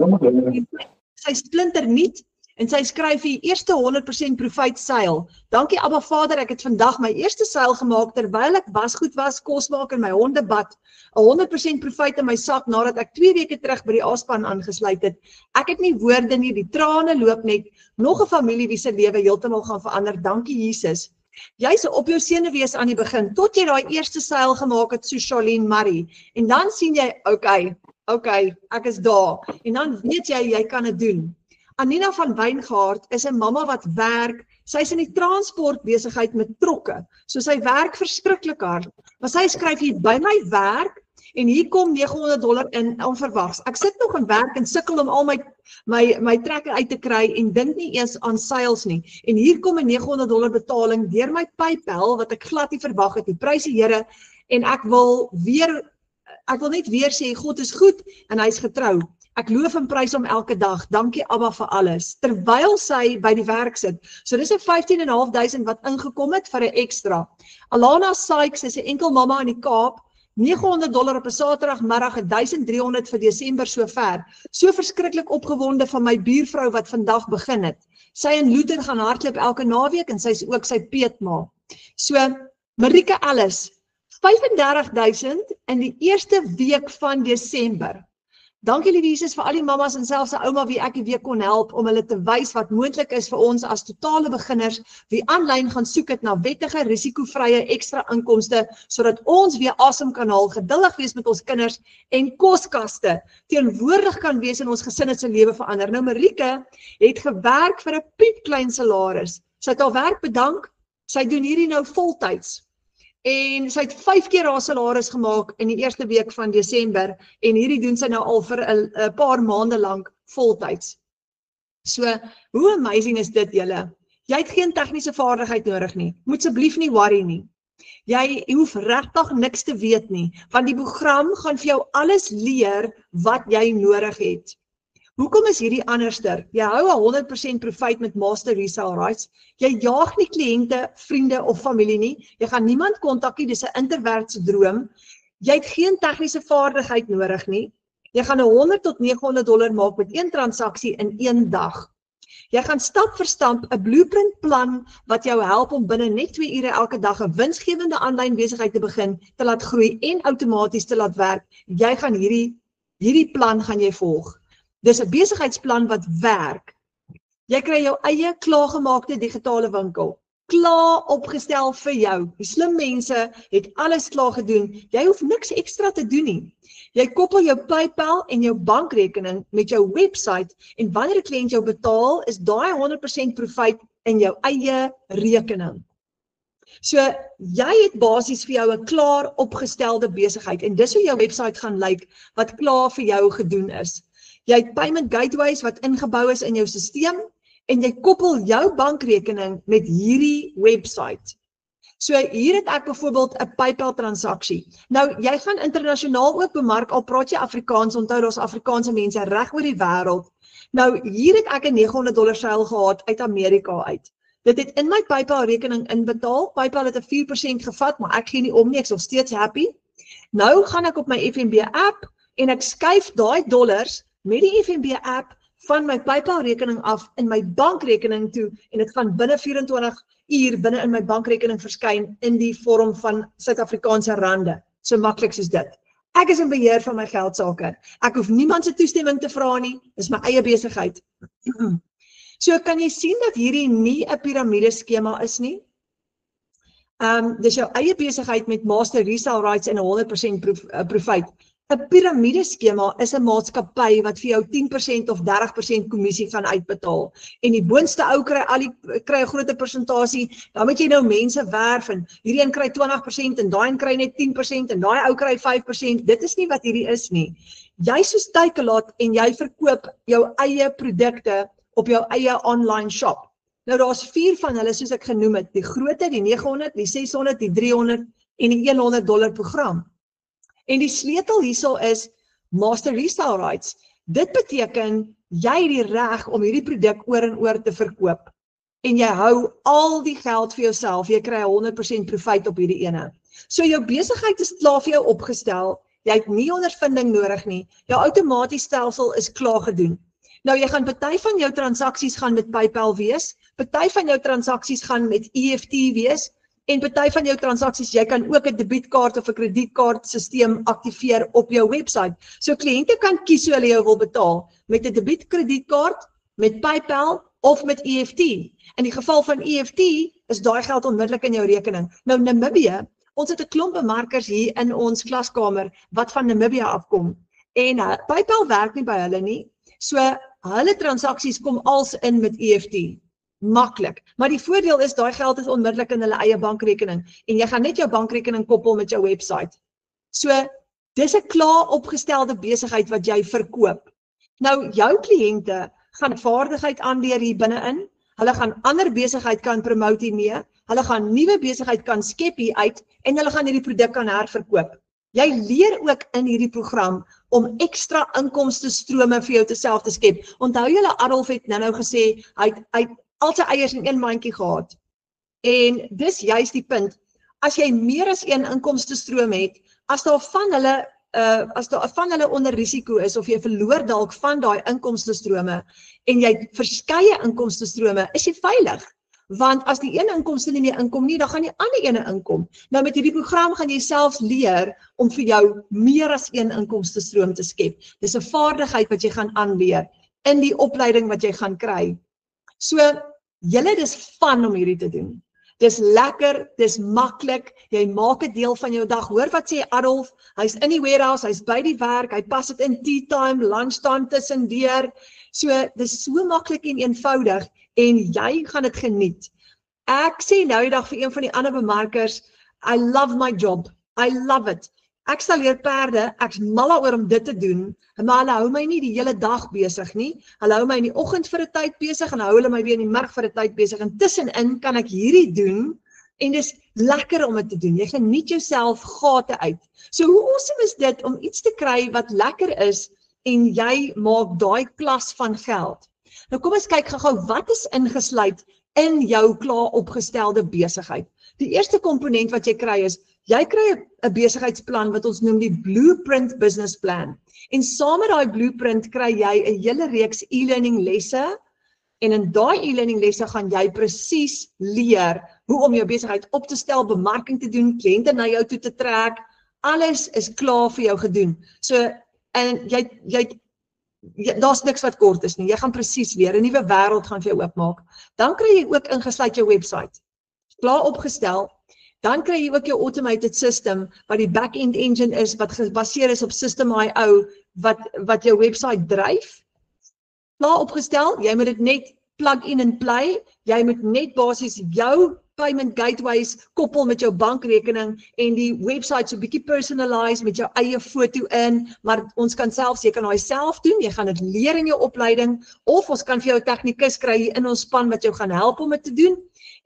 Sy splinter nuut en sy skryf die eerste 100% profijt seil. Dankie Abba Vader, ek het vandag my eerste seil gemaak terwyl ek wasgoed was, kos maak in my hondebad. 'n 100% profijt in my sak nadat ek 2 weke terug by die A-span aangesluit het. Ek het nie woorde nie, die trane loop net. Nog 'n familie wie se lewe heeltemal gaan verander. Dankie Jesus. Jy's op jou senuwees aan die begin tot jy daai eerste seil gemaak het so Charlene Murray en dan sien jy, okay, ek is daar en dan weet jy kan dit doen. Anina van Wyngaard is 'n mamma wat werk. Sy is in die transportbesigheid met trokke. So sy werk verskriklik hard. Maar sy skryf hier by my werk en hier kom $900 in onverwags. Ek sit nog in werk en sukkel om al my trekker uit te kry en dink nie eens aan sales nie. En hier kom 'n $900 betaling deur my PayPal wat ek glad nie verwag het. Die pryse Here en ek wil weer ek wil net weer sê, God is goed en hy is getrou. Ek loof en prys hom elke dag. Dankie Abba vir alles. Terwyl sy by die werk sit. So dis 'n 15.500 wat ingekom het vir 'n ekstra. Alana Sykes is 'n enkel mamma in die Kaap. $900 op 'n Saterdagmiddag, 1,300 vir Desember sover. So verskriklik opgewonde van my buurvrou wat vandag begin het. Sy en Luther gaan hardloop elke naweek en sy is ook sy peetma. So Marika Ellis, 35.000 in die eerste week van Desember. Dankie liewe Jesus vir al die mamas en selfs 'n ouma wie ek die week kon help om hulle te wys wat moontlik is vir ons as totale beginners wie aanlyn gaan soek het na wettige, risikovrye ekstra inkomste sodat ons weer asem kan haal, geduldig wees met ons kinders en koskaste teenwoordig kan wees in ons gesinne se lewe verander. Nou Marika het gewerk vir 'n piepklein salaris. Sy het haar werk bedank. Sy doen hierdie nou voltyds. En sy het 5 keer haar salaris gemaak in die eerste week van Desember en hierdie doen sy nou al vir 'n paar maande lank voltyds. So, hoe amazing is dit julle? Jy het geen tegniese vaardigheid nodig nie. Moet asseblief nie worry nie. Jy hoef regtig niks te weet nie, want die program gaan vir jou alles leer wat jy nodig het. Hoekom is hierdie anderster? Jy hou 100% profiet met Master Resale Rights. Jy jaag nie kliënte, vriende of familie nie. Jy gaan niemand kontak nie, dis 'n introvertse droom. Jy het geen tegniese vaardigheid nodig nie. Jy gaan $100 tot $900 maak met een transaksie in een dag. Jy gaan stap vir stap 'n blueprint plan wat jou help om binne net 2 ure elke dag 'n winsgewende aanlyn besigheid te begin, te laat groei en outomaties te laat werk. Jy gaan hierdie plan gaan jy volg. Dis 'n besigheidsplan wat werk. Jy kry jou eie klaargemaakte digitale winkel. Klaar opgestel vir jou. Die slim mense het alles klaar gedoen. Jy hoef niks ekstra te doen nie. Jy koppel jou PayPal en jou bankrekening met jou webwerf en wanneer 'n kliënt jou betaal, is daai 100% profiet in jou eie rekening. So, jy het basies vir jou 'n klaar opgestelde besigheid en dis hoe jou webwerf gaan lyk wat klaar vir jou gedoen is. Jy het payment gateways wat ingebou is in jou stelsel en jy koppel jou bankrekening met hierdie webwerf. So hier het ek byvoorbeeld 'n PayPal transaksie. Nou jy gaan internasionaal ook bemark, al praat jy Afrikaans, onthou daar's Afrikaanse mense reg oor die wêreld. Nou hier het ek 'n $900 seil gehad uit Amerika uit. Dit het in my PayPal rekening inbetaal. PayPal het 'n 4% gevat, maar ek gee nie om nie, ek is nog steeds happy. Nou gaan ek op my FNB app en ek skuif daai dollars met die FNB app van my PayPal rekening af in my bankrekening toe en dit gaan binne 24 uur binne in my bankrekening verskyn in die vorm van Suid-Afrikaanse rande. So maklik soos dit. Ek is in beheer van my geldsaake. Ek hoef niemand se toestemming te vra nie. Dis my eie besigheid. So kan jy sien dat hierdie nie 'n piramideskema is nie. Dis jou eie besigheid met Master Resale Rights en 100% profiet. 'n Piramideskema is 'n maatskappy wat vir jou 10% of 30% kommissie gaan uitbetaal. En die boonste ou kry 'n groter persentasie, dan moet jy nou mense werf en hierdie een kry 20% en daai een kry net 10% en daai ou kry 5%. Dit is nie wat hierdie is nie. Jy soos Takealot en jy verkoop jou eie produkte op jou eie online shop. Nou daar's 4 van hulle soos ek genoem het, die grootte, die 900, die 600, die 300 en die $100 program. En die sleutel hierso is Master Resale Rights. Dit beteken jy het die reg om hierdie produk oor en oor te verkoop. En jy hou al die geld vir jouself, jy kry 100% profiet op hierdie ene. So jou besigheid is klaar vir jou opgestel, jy het nie ondervinding nodig nie, jou outomatiese stelsel is klaar gedoen. Nou jy gaan party van jou transaksies gaan met PayPal wees, party van jou transaksies gaan met EFT wees, en party van jou transaksies, jy kan ook 'n debietkaart of 'n kredietkaartstelsel aktiveer op jou webwerf. So kliënte kan kies hoe hulle jou wil betaal, met 'n debietkredietkaart, met PayPal of met EFT. In die geval van EFT is daai geld onmiddellik in jou rekening. Nou Namibië, ons het 'n klomp bemarkers hier in ons klaskamer wat van Namibië afkom. En PayPal werk nie by hulle nie. So hulle transaksies kom als in met EFT. Maklik. Maar die voordeel is daai geld is onmiddellik in hulle eie bankrekening en jy gaan net jou bankrekening koppel met jou webwerf. So dis 'n klaar opgestelde besigheid wat jy verkoop. Nou jou kliënte gaan vaardigheid aanleer hier binne-in. Hulle gaan ander besigheid kan promote hiermee. Hulle gaan nuwe besigheid kan skep hier uit en hulle gaan hierdie produk kan herverkoop. Jy leer ook in hierdie program om ekstra inkomste strome vir jou self te skep. Onthou julle Adolf het nou gesê, hy het al sy eiers in een mandjie gehad. En dis juist die punt, as jy meer as een inkomste stroom het, as daar van hulle onder risiko is, of jy verloor dalk van daai inkomste strome, en jy het verskeie inkomste strome, is jy veilig. Want as die een inkomste nie meer inkom nie, dan gaan die ander ene inkom. Nou met hierdie program gaan jy selfs leer om vir jou meer as een inkomste stroom te skep. Dis 'n vaardigheid wat jy gaan aanleer in die opleiding wat jy gaan kry. So, julle dis fun om hierdie te doen. Dis lekker, dis maklik, jy maak 'n deel van jou dag. Hoor wat sê Adolf, hy's in die warehouse, hy's by die werk, hy pas dit in tea time, lunchtime tussendeur. So, dis so maklik en eenvoudig en jy gaan dit geniet. Ek sê nou die dag vir een van die ander bemarkers, I love my job, I love it. Ek stalleer perde, ek's mal daaroor om dit te doen, maar hulle hou my nie die hele dag besig nie. Hulle hou my in die oggend vir 'n tyd besig en hou hulle my weer in die middag vir 'n tyd besig. En tussenin kan ek hierdie doen en dis lekker om dit te doen. Jy geniet jouself gate uit. So hoe awesome is dit om iets te kry wat lekker is en jy maak daai klas van geld. Nou kom ons kyk gou-gou wat is ingesluit in jou klaar opgestelde besigheid. Die eerste komponent wat jy kry is, jy kry 'n besigheidsplan wat ons noem die Blueprint Business Plan. En saam met daai blueprint kry jy 'n hele reeks e-learning lesse en in daai e-learning lesse gaan jy presies leer hoe om jou besigheid op te stel, bemarking te doen, kliënte na jou toe te trek. Alles is klaar vir jou gedoen. So en daar's niks wat kort is nie. Jy gaan presies leer, 'n nuwe wêreld gaan vir jou oopmaak. Dan kry jy ook ingesluit jou webwerf. Klaar opgestel. Dan kry jy ook jou automated system wat die back-end engine is wat gebaseer is op System.io wat jou webwerf dryf. Klaar opgestel, jy moet dit net plug in en play. Jy moet net basies jou payment gateways koppel met jou bankrekening en die webwerf so 'n bietjie personalize met jou eie foto in, maar ons kan selfs, jy kan daai self doen, jy gaan dit leer in jou opleiding, of ons kan vir jou 'n tegnikus kry hier in ons span wat jou gaan help om dit te doen.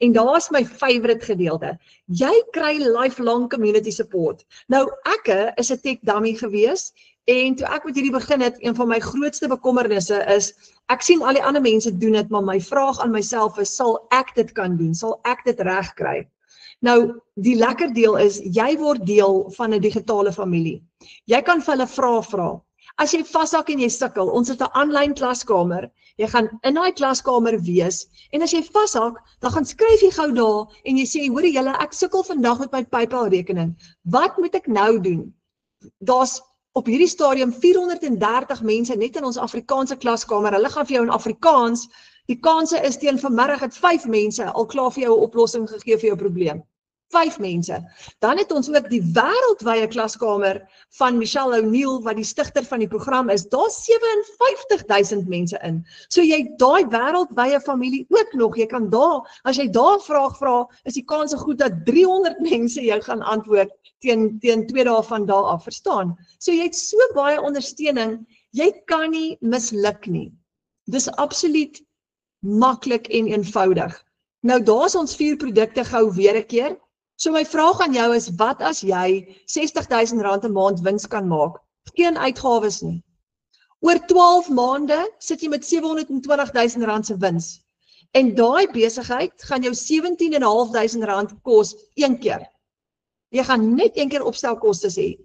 En daar is my favorite gedeelte. Jy kry lifelong community support. Nou, ek is 'n tech dummy gewees en toe ek met hierdie begin het, een van my grootste bekommernisse is, ek sien al die ander mense doen dit, maar my vraag aan myself is, sal ek dit kan doen? Sal ek dit reg kry? Nou, die lekker deel is, jy word deel van 'n digitale familie. Jy kan vir hulle vra. As jy vashak en jy sukkel, ons het 'n aanlyn klaskamer, jy gaan in daai klaskamer wees, en as jy vashak, dan gaan skryf jy gou daar, en jy sê, hoorie julle, ek sukkel vandag met my PayPal rekening, wat moet ek nou doen? Daar's op hierdie stadium 430 mense net in ons Afrikaanse klaskamer, hulle gaan vir jou in Afrikaans, die kanse is teen vanmiddag het 5 mense al klaar vir jou 'n oplossing gegee vir jou probleem. 5 mense. Dan het ons ook die wêreldwye klaskamer van Michelle O'Neill, wat die stigter van die program is. Daar's 57,000 mense in. So jy daai wêreldwye familie ook nog, jy kan daar, as jy daar 'n vraag vra, is die kans goed dat 300 mense jou gaan antwoord teen 2 dae van daar af, verstaan? So jy het so baie ondersteuning, jy kan nie misluk nie. Dis absoluut maklik en eenvoudig. Nou daar's ons 4 produkte gou weer 'n keer. So my vraag aan jou is, wat as jy R60,000 'n maand wins kan maak? Geen uitgawes nie. Oor 12 maande sit jy met R720,000 se wins. En daai besigheid gaan jou R17,500 kos een keer. Jy gaan net een keer opstelkostes hê.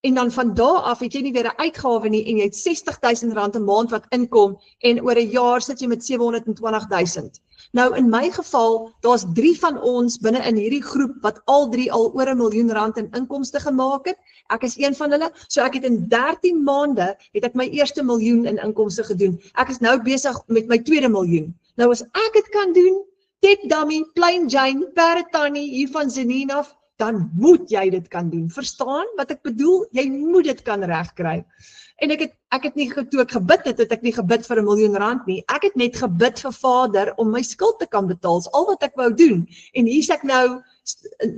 En dan van daar af het jy nie weer 'n uitgawe nie en jy het R60,000 'n maand wat inkom en oor 'n jaar sit jy met R720,000. Nou in my geval, daar's 3 van ons binne in hierdie groep wat al 3 al oor R1 miljoen in inkomste gemaak het. Ek is een van hulle, so ek het in 13 maande het ek my eerste miljoen in inkomste gedoen. Ek is nou besig met my tweede miljoen. Nou as ek dit kan doen, Tech Dummy, Plain Jane, Paratani hier van Zenin af, dan moet jy dit kan doen. Verstaan wat ek bedoel? Jy moet dit kan regkry. En ek het nie, toe ek gebid het ek nie gebid vir R1 miljoen nie. Ek het net gebid vir Vader om my skuld te kan betaal, al wat ek wou doen. En hier is ek nou,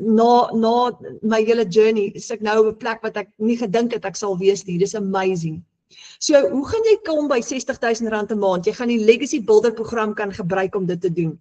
na my hele journey, is ek nou op 'n plek wat ek nie gedink het ek sal wees nie. Dis amazing. So, hoe gaan jy kom by R60,000 'n maand? Jy gaan die Legacy Builder program kan gebruik om dit te doen.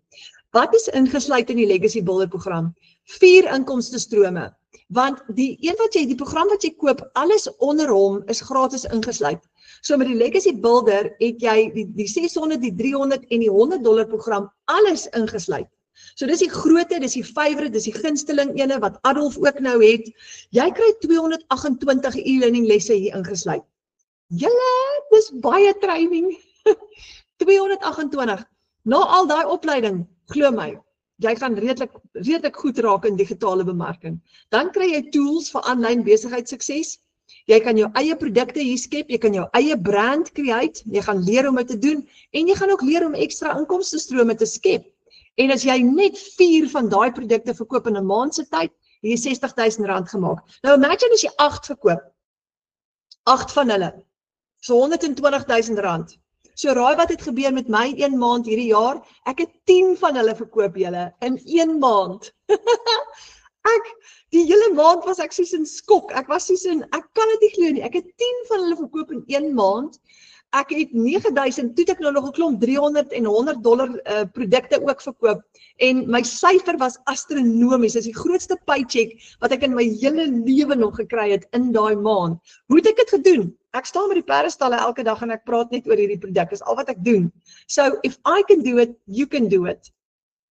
Wat is ingesluit in die Legacy Builder program? 4 inkomste strome. Want die program wat jy koop, alles onder hom is gratis ingesluit. So met die Legacy Builder het jy die 600, die 300 en die $100 program alles ingesluit. So dis die grootte, dis die favorite, dis die gunsteling ene wat Adolf ook nou het. Jy kry 228 e-learning lesse hier ingesluit. Julle, dis baie training. 228. Na al daai opleiding, glo my, jy gaan redelik goed raak in digitale bemarking. Dan kry jy tools vir aanlyn besigheidssukses. Jy kan jou eie produkte hier skep, jy kan jou eie brand create, jy gaan leer om dit te doen en jy gaan ook leer om ekstra inkomstestrome te skep. En as jy net 4 van daai produkte verkoop in 'n maand se tyd, het jy R60,000 gemaak. Nou imagine as jy 8 verkoop. 8 van hulle. So R120,000. So raai wat het gebeur met my 1 maand hierdie jaar? Ek het 10 van hulle verkoop julle in 1 maand. Die hele maand was ek soos in skok. Ek kan dit nie glo nie. Ek het 10 van hulle verkoop in 1 maand. Ek het 9,000, toe ek nou nog 'n klomp $300 en $100 produkte ook verkoop. En my syfer was astronomies. Dit is die grootste paycheck wat ek in my hele lewe nog gekry het in daai maand. Hoe het ek dit gedoen? Ek staan met die perdestalle elke dag en ek praat net oor hierdie produk. Dis al wat ek doen. So if I can do it, you can do it.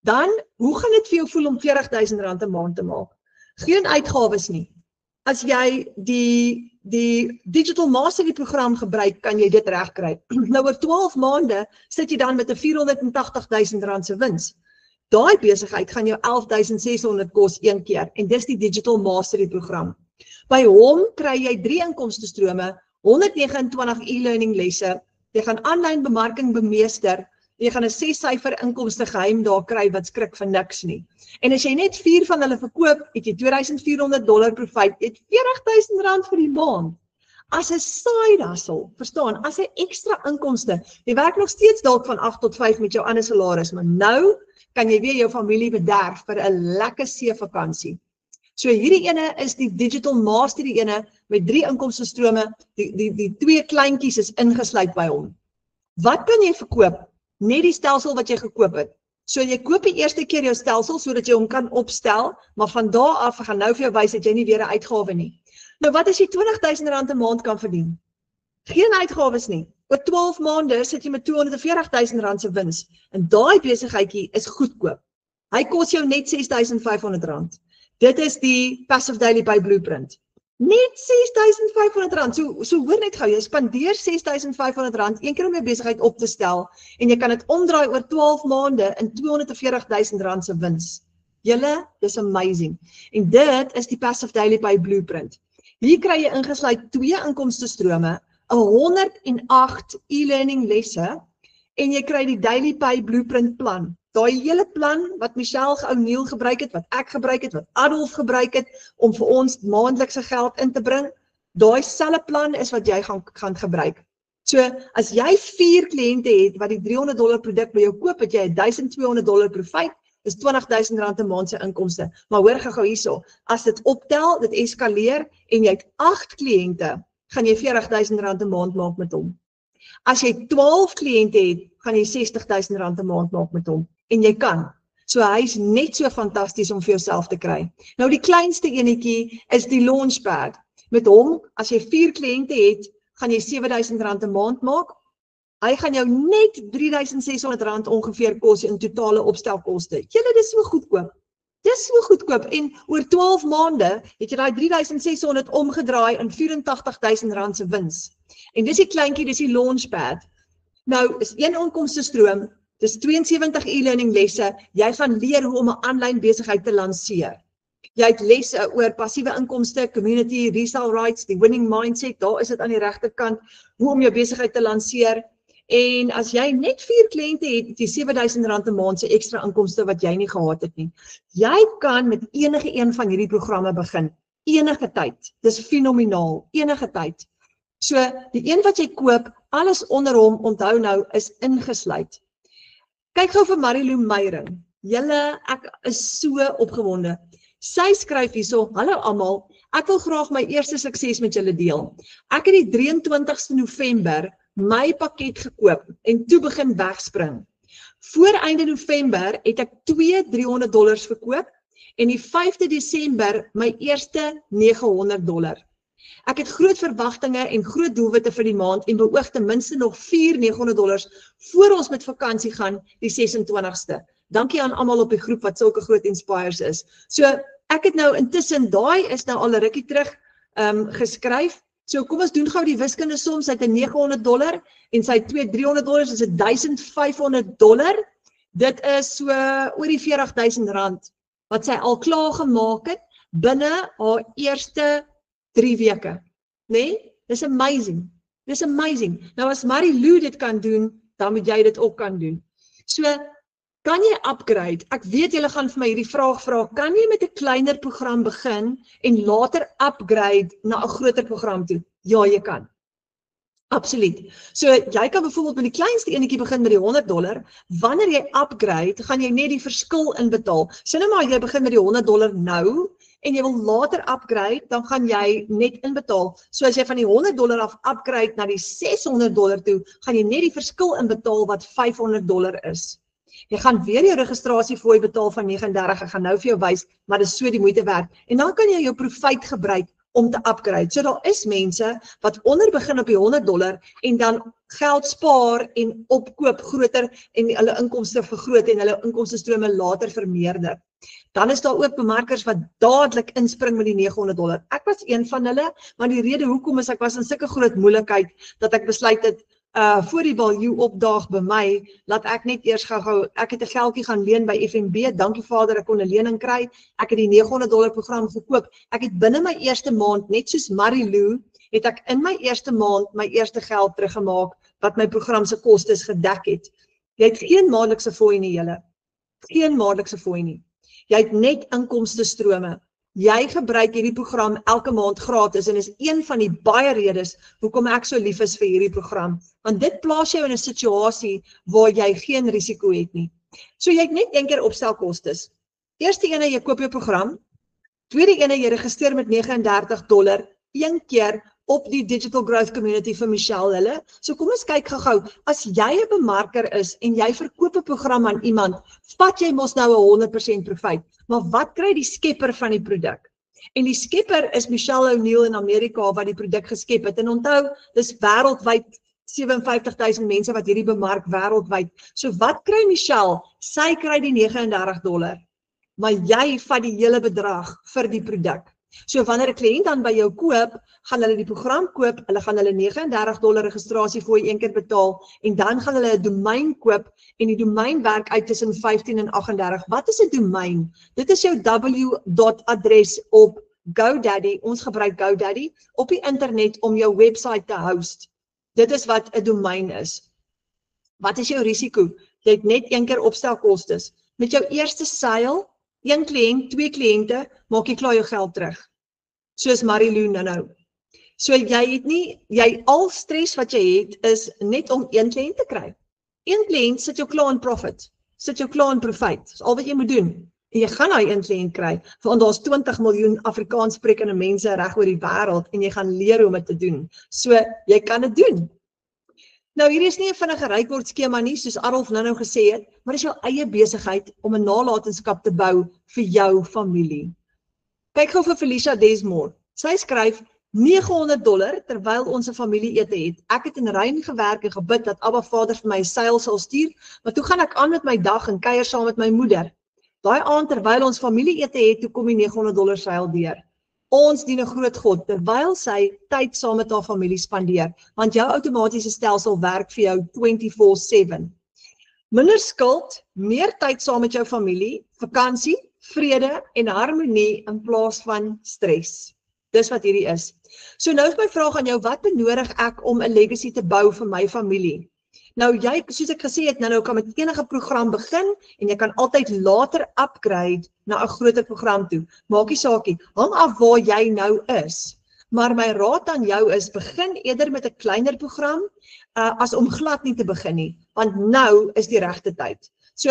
Dan, hoe gaan dit vir jou voel om R40,000 'n maand te maak? Geen uitgawes nie. As jy die Digital Mastery program gebruik, kan jy dit regkry. Nou oor 12 maande sit jy dan met 'n R480,000 se wins. Daai besigheid gaan jou 11,600 kos een keer en dis die Digital Mastery program. By hom kry jy 3 inkomstestrome, 129 e-learning lesse, jy gaan aanlyn bemarking bemeester, jy gaan 'n 6-syfer inkomste geheim daar kry wat skrik vir niks nie. En as jy net 4 van hulle verkoop, het jy $2,400 profit, het R40,000 vir die maand. As 'n side hustle, verstaan, as 'n ekstra inkomste. Jy werk nog steeds dalk van 8 tot 5 met jou ander salaris, maar nou kan jy weer jou familie bederf vir 'n lekker seevakansie. So hierdie ene is die Digital Mastery ene met 3 inkomstestrome, die 2 kleintjies is ingesluit by hom. Wat kan jy verkoop? Net die stelsel wat jy gekoop het. So jy koop die eerste keer jou stelsel sodat jy hom kan opstel, maar van daar af gaan nou vir jou wys dat jy nie weer 'n uitgawe nie. Nou wat as jy R20,000 'n maand kan verdien? Geen uitgawes nie. Oor 12 maande sit jy met R240,000 se wins. En daai besigheidjie is goedkoop. Hy kos jou net R6,500. Dit is die Passive Daily by Blueprint. Net R6,500. So hoor net gou, jy spandeer R6,500 een keer om jou besigheid op te stel en jy kan dit omdraai oor 12 maande in R240,000 se wins. Julle, dis amazing. En dit is die Passive Daily by Blueprint. Hier kry jy ingesluit 2 inkomstestrome, 108 e-learning lesse en jy kry die Daily Pay Blueprint plan. Daai hele plan wat Michelle O'Neil gebruik het, wat ek gebruik het, wat Adolf gebruik het om vir ons maandelikse geld in te bring, daai selfe plan is wat jy gaan gebruik. So as jy 4 kliënte het wat die $300 produk by jou koop, het jy $1,200 profit, is R20,000 'n maand se inkomste. Maar hoor gou hierso, as dit optel, dit eskaleer en jy het 8 kliënte, gaan jy R40,000 'n maand maak met hom. As jy 12 kliënte het, gaan jy R60,000 'n maand maak met hom. En jy kan. So hy is net so fantasties om vir jouself te kry. Nou die kleinste enetjie is die Launchpad. Met hom, as jy 4 kliënte het, gaan jy R7,000 'n maand maak. Hy gaan jou net R3,600 ongeveer kos in totale opstelkoste. Julle, dis so goedkoop. Dis so goedkoop en oor 12 maande het jy daai R3,600 omgedraai in R84,000 se wins. En dis die kleintjie, dis die Launchpad. Nou is 1 inkomstestroom, dis 72 e-learning lesse. Jy gaan leer hoe om 'n aanlyn besigheid te lanseer. Jy het lesse oor passiewe inkomste, community, resale rights, die winning mindset, daar is dit aan die regterkant, hoe om jou besigheid te lanseer. En as jy net 4 kliënte het, die R7,000 'n maand se ekstra inkomste wat jy nie gehad het nie. Jy kan met enige een van hierdie programme begin. Enige tyd. Dis fenomenaal. Enige tyd. So, die een wat jy koop, alles onder hom, onthou nou, is ingesluit. Kyk gou vir Marilou Meyering. Julle, ek is so opgewonde. Sy skryf hierso, hallo almal, ek wil graag my eerste sukses met julle deel. Ek het die 23ste November my pakket gekoop en toe begin wegspring. Voor einde November het ek 2 $300 verkoop en die 5de Desember my eerste $900. Ek het groot verwagtinge en groot doelwitte vir die maand en beoog ten minste nog $4 $900 voor ons met vakansie gaan die 26ste. Dankie aan almal op die groep wat sulke groot inspires is. So ek het nou intussen, daai is nou al 'n rukkie terug geskryf. So kom ons doen gou die wiskunde som, sy het $900 en sy het $300, is dit $1,500. Dit is so oor die R40,000 wat sy al klaar gemaak het binne haar eerste 3 weke. Nee, dis amazing. Dis amazing. Nou as Marilou dit kan doen, dan moet jy dit ook kan doen. So kan jy upgrade? Ek weet julle gaan vir my hierdie vraag vra, kan jy met 'n kleiner program begin en later upgrade na 'n groter program toe? Ja, jy kan. Absoluut. So jy kan byvoorbeeld met die kleinste enetjie begin met die $100. Wanneer jy upgrade, gaan jy net die verskil inbetaal. Sien nou maar jy begin met die $100 nou en jy wil later upgrade, dan gaan jy net inbetaal. So as jy van die $100 af upgrade na die $600 toe, gaan jy net die verskil inbetaal wat $500 is. Jy gaan weer jou registrasiefooi betaal van 39, ek gaan nou vir jou wys, maar dit is so die moeite werd. En dan kan jy jou profijt gebruik om te upgrade. So daar is mense wat onder begin op die $100 en dan geld spaar en opkoop groter en hulle inkomste vergroot en hulle inkomstestrome later vermeerder. Dan is daar ook bemarkers wat dadelik inspring met die $900. Ek was een van hulle, maar die rede hoekom is ek was in sulke groot moeilikheid dat ek besluit het voor die baljoe opdaag by my, laat ek net eers gou, ek het 'n geldjie gaan leen by FNB, dankie Vader, ek kon 'n lening kry, ek het die $900 program gekoop, ek het binne my eerste maand, net soos Marilou, het ek in my eerste maand my eerste geld teruggemaak, wat my program se kostes gedek het. Jy het geen maandelikse fooi nie, julle, geen maandelikse fooi nie, jy het net inkomstestrome. Jy gebruik hierdie program elke maand gratis en is een van die baie redes hoekom ek so lief is vir hierdie program. Want dit plaas jou in 'n situasie waar jy geen risiko het nie. So jy het net een keer opstelkostes. Eerste ene, jy koop jou program. Tweede ene, jy registreer met $39, een keer op die Digital Growth Community vir Michelle hulle. So kom ons kyk gou-gou, as jy 'n bemarker is en jy verkoop 'n program aan iemand, vat jy mos nou 'n 100% profijt. Maar wat kry die skepper van die produk? En die skepper is Michelle O'Neill in Amerika wat die produk geskep het. En onthou, dis wêreldwyd 57,000 mense wat hierdie bemark wêreldwyd. So wat kry Michelle? Sy kry die $39, maar jy vat die hele bedrag vir die produk. So wanneer 'n kliënt dan by jou koop, gaan hulle die program koop, hulle gaan hulle $39 registrasiefooi een keer betaal en dan gaan hulle 'n domein koop en die domein werk uit tussen 15 en 38. Wat is 'n domein? Dit is jou w.adres op GoDaddy. Ons gebruik GoDaddy op die internet om jou website te host. Dit is wat 'n domein is. Wat is jou risiko? Jy het net een keer opstelkostes. Met jou eerste sale, 1 kliënt, 2 kliënte, maak jy klaar jou geld terug. Soos Marilou nou. So jy al stres wat jy het is net om 1 kliënt te kry. 1 kliënt sit jou klaar in profit, sit jou klaar in profijt. Dis al wat jy moet doen. En jy gaan daai 1 kliënt kry, want daar's 20 miljoen Afrikaans sprekende mense reg oor die wêreld en jy gaan leer hoe om dit te doen. So jy kan dit doen. Nou hier is nie 'n vinnige rykwoord skema nie, soos Adolf nou gesê het, maar dis jou eie besigheid om 'n nalatenskap te bou vir jou familie. Kyk gou vir Felicia Desmore. Sy skryf $900 terwyl ons 'n familieete het. Ek het in rein gewerk en gebid dat Abba Vader vir my seil sal stuur, maar toe gaan ek aan met my dag en kuier saam met my moeder. Daai aand terwyl ons familieete het, toe kom die $900 seil deur. Ons dien 'n groot God terwyl sy tyd saam met haar familie spandeer, want jou outomatiese stelsel werk vir jou 24/7. Minder skuld, meer tyd saam met jou familie, vakansie, vrede en harmonie in plaas van stres. Dis wat hierdie is. So nou is my vraag aan jou, wat benodig ek om 'n legacy te bou vir my familie? Nou jy, soos ek gesê het, nou kan met enige program begin en jy kan altyd later upgrade na 'n groter program toe. Maak nie saakie, hang af waar jy nou is. Maar my raad aan jou is, begin eerder met 'n kleiner program, as om glad nie te begin nie, want nou is die regte tyd. So,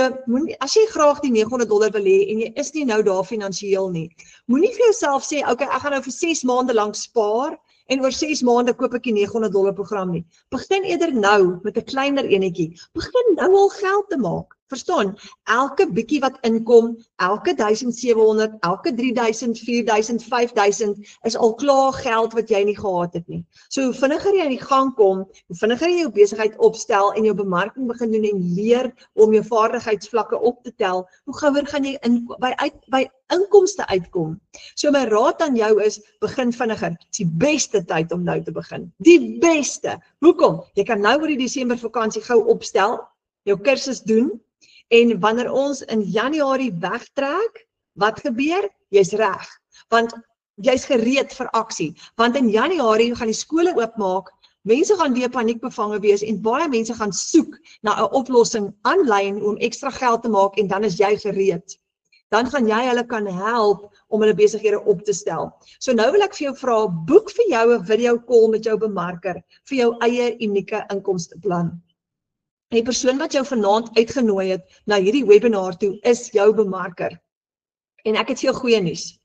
as jy graag die $900 wil hê en jy is nie nou daar finansiëel nie, moenie vir jouself sê, okay, ek gaan nou vir 6 maande lank spaar en oor 6 maande koop ek die $900 program nie. Begin eerder nou met 'n kleiner enetjie. Begin nou al geld te maak. Verstaan, elke bietjie wat inkom, elke 1700, elke 3000, 4000, 5000 is al klaar geld wat jy nie gehad het nie. So hoe vinniger jy in die gang kom, hoe vinniger jy jou besigheid opstel en jou bemarking begin doen en leer om jou vaardigheidsvlakke op te tel, hoe gouer gaan jy by inkomste uitkom. So my raad aan jou is, begin vinniger. Dit is die beste tyd om nou te begin. Die beste. Hoekom? Jy kan nou oor die Desember vakansie gou opstel, jou kursus doen, en wanneer ons in Januarie wegtrek, wat gebeur? Jy's reg, want jy's gereed vir aksie, want in Januarie gaan die skole oopmaak, mense gaan weer paniekbevange wees en baie mense gaan soek na 'n oplossing aanlyn om ekstra geld te maak en dan is jy gereed. Dan gaan jy hulle kan help om hulle besighede op te stel. So nou wil ek vir jou vra, boek vir jou 'n video call met jou bemarker vir jou eie unieke inkomsteplan. Die persoon wat jou vanaand uitgenooi het na hierdie webinar toe is jou bemarker. En ek het vir jou goeie nuus.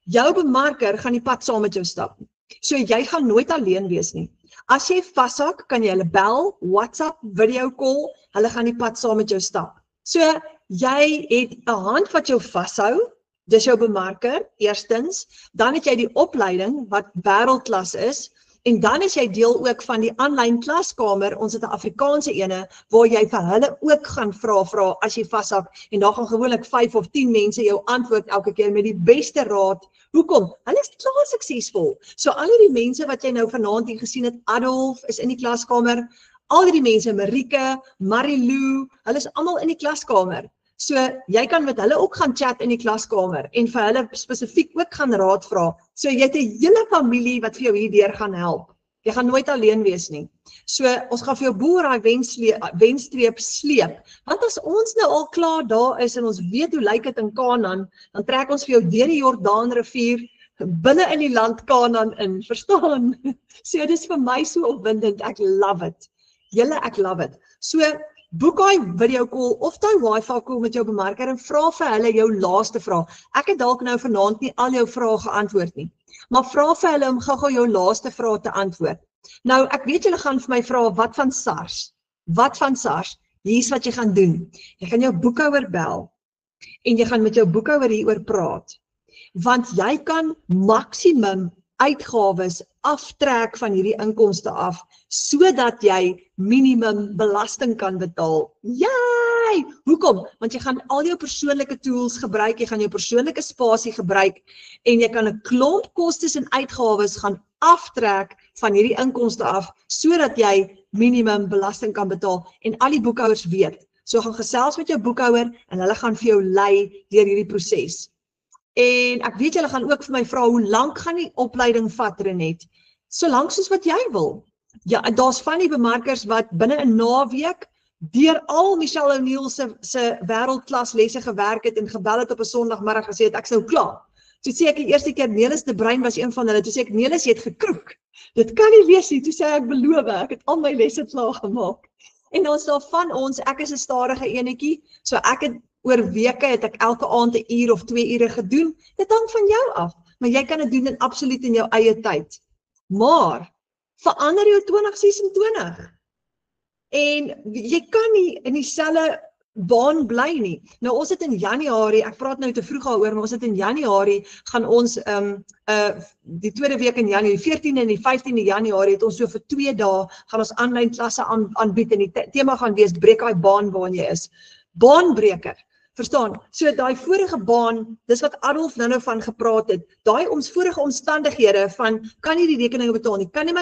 Jou bemarker gaan die pad saam met jou stap. So jy gaan nooit alleen wees nie. As jy vashak, kan jy hulle bel, WhatsApp, video call, hulle gaan die pad saam met jou stap. So jy het 'n hand wat jou vashou, dis jou bemarker, eerstens, dan het jy die opleiding wat wêreldklas is, en dan is jy deel ook van die aanlyn klaskamer, ons het 'n Afrikaanse ene, waar jy vir hulle ook gaan vra as jy vashak, en daar gaan gewoonlik 5 of 10 mense jou antwoord elke keer met die beste raad. Hoekom? Hulle is klaar suksesvol. So al die mense wat jy nou vanaand hier gesien het, Adolf is in die klaskamer, al die mense, Marike, Marilou, hulle is almal in die klaskamer. So jy kan met hulle ook gaan chat in die klaskamer en vir hulle spesifiek ook gaan raad vra. So jy het 'n hele familie wat vir jou hierdeur gaan help. Jy gaan nooit alleen wees nie. So ons gaan vir jou boer daai wenstreep sleep. Want as ons nou al klaar daar is en ons weet hoe lyk dit in Kanaan, dan trek ons vir jou deur die Jordaanrivier binne in die land Kanaan in. Verstaan? So dis vir my so opwindend. Ek love it. Julle, ek love it. So boek daai video call of daai wifi call met jou bemarker en vra vir hulle jou laaste vraag. Ek het dalk nou vanaand nie al jou vrae geantwoord nie, maar vra vir hulle om gou-gou jou laaste vraag te antwoord. Nou, ek weet julle gaan vir my vra, wat van SARS? Wat van SARS? Hier's wat jy gaan doen. Jy gaan jou boekhouer bel en jy gaan met jou boekhouer hieroor praat. Want jy kan maksimum uitgawes aftrek van hierdie inkomste af, sodat jy minimum belasting kan betaal. Yay! Hoekom? Want jy gaan al jou persoonlike tools gebruik, jy gaan jou persoonlike spasie gebruik, en jy kan 'n klomp kostes en uitgawes gaan aftrek van hierdie inkomste af, sodat jy minimum belasting kan betaal, en al die boekhouers weet. So gaan gesels met jou boekhouer, en hulle gaan vir jou lei deur hierdie proses. En ek weet julle gaan ook vir my vra, hoe lank gaan die opleiding vat, Renet? So lank soos wat jy wil. Ja, en daar's van die bemarkers wat binne 'n naweek deur al Michelle O'Neil se wêreldklas lesse gewerk het en gebel het op 'n Sondagmiddag gesê het ek's nou klaar. Toe sê ek die eerste keer, Nelis de Bruin was een van hulle. Toe sê ek, Nelis, jy het gekroek. Dit kan nie wees nie. Toe sê ek, beloof, ek het al my lesse klaar gemaak. En dan is daar van ons, ek is 'n stadige enetjie, so ek het oor weke het ek elke aand 'n uur of 2 ure gedoen. Dit hang van jou af, maar jy kan dit doen absoluut in jou eie tyd. Maar verander jou 2026. En jy kan nie in dieselfde baan bly nie. Nou ons het in Januarie, ek praat nou te vroeg daaroor, maar ons het in Januarie gaan ons die tweede week in Januarie, 14de en die 15de Januarie het ons so vir 2 dae gaan ons aanlyn klasse aanbied en die tema gaan wees breek daai baan waarin jy is. Baanbreker. Verstaan? So daai vorige baan, dis wat Adolf nou van gepraat het, daai vorige omstandighede van, kan nie die rekeninge betaal nie, kan nie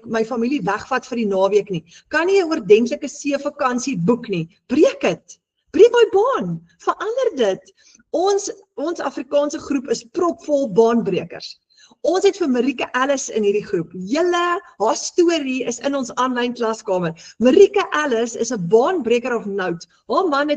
my familie wegvat vir die naweek nie, kan nie 'n oordentlike see-vakansie boek nie, breek dit, breek daai baan, verander dit. Ons Afrikaanse groep is propvol baanbrekers. Ons het vir Marike Ellis in hierdie groep. Julle, haar storie is in ons aanlyn klaskamer. Marike Ellis is 'n baanbreker of note. Haar man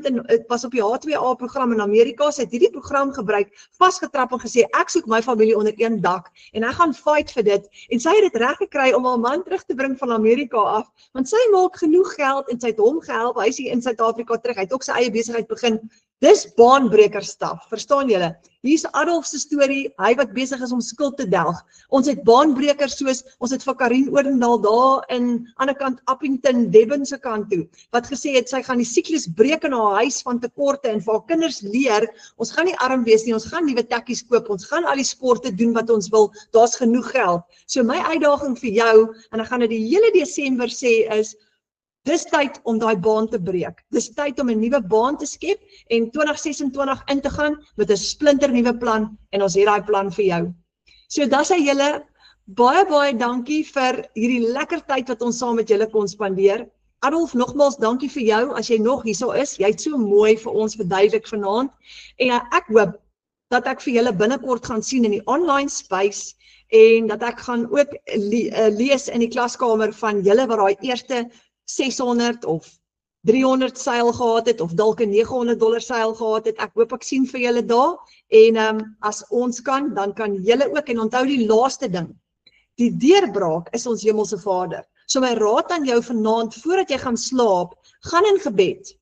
was op die H2A program in Amerika, sy het hierdie program gebruik, vasgetrap en gesê, ek soek my familie onder een dak, en ek gaan fight vir dit, en sy het dit reg gekry om haar man terug te bring van Amerika af, want sy maak genoeg geld, en sy het hom gehelp, hy is hier in Suid-Afrika terug, hy het ook sy eie besigheid begin, Dis baanbreker staf, verstaan julle? Hier's Adolf se storie, hy wat besig is om skuld te delg. Ons het baanbrekers soos, ons het vir Karin Oorendal daar in ander kant Appington, Devon se kant toe, wat gesê het, sy gaan die siklus breek in haar huis van tekorte en vir haar kinders leer, ons gaan nie arm wees nie, ons gaan nuwe tekkies koop, ons gaan al die sporte doen wat ons wil, daar's genoeg geld. So my uitdaging vir jou, en ek gaan dit die hele Desember sê is, dis tyd om daai baan te breek. Dis tyd om 'n nuwe baan te skep en 2026 in te gaan met 'n splinter nuwe plan en ons het daai plan vir jou. So dis hy julle baie dankie vir hierdie lekker tyd wat ons saam met julle kon spandeer. Adolf, nogmaals dankie vir jou as jy nog hierso is. Jy het so mooi vir ons verduidelik vanaand en ek hoop dat ek vir julle binnekort gaan sien in die online space en dat ek gaan ook lees in die klaskamer van julle wat daai eerste 600 of 300 seil gehad het, of dalk 'n $900 seil gehad het. Ek hoop ek sien vir julle daar, en as ons kan, dan kan julle ook, en onthou die laaste ding, die deurbraak is ons hemelse Vader. So my raad aan jou vanaand, voordat jy gaan slaap, gaan in gebed,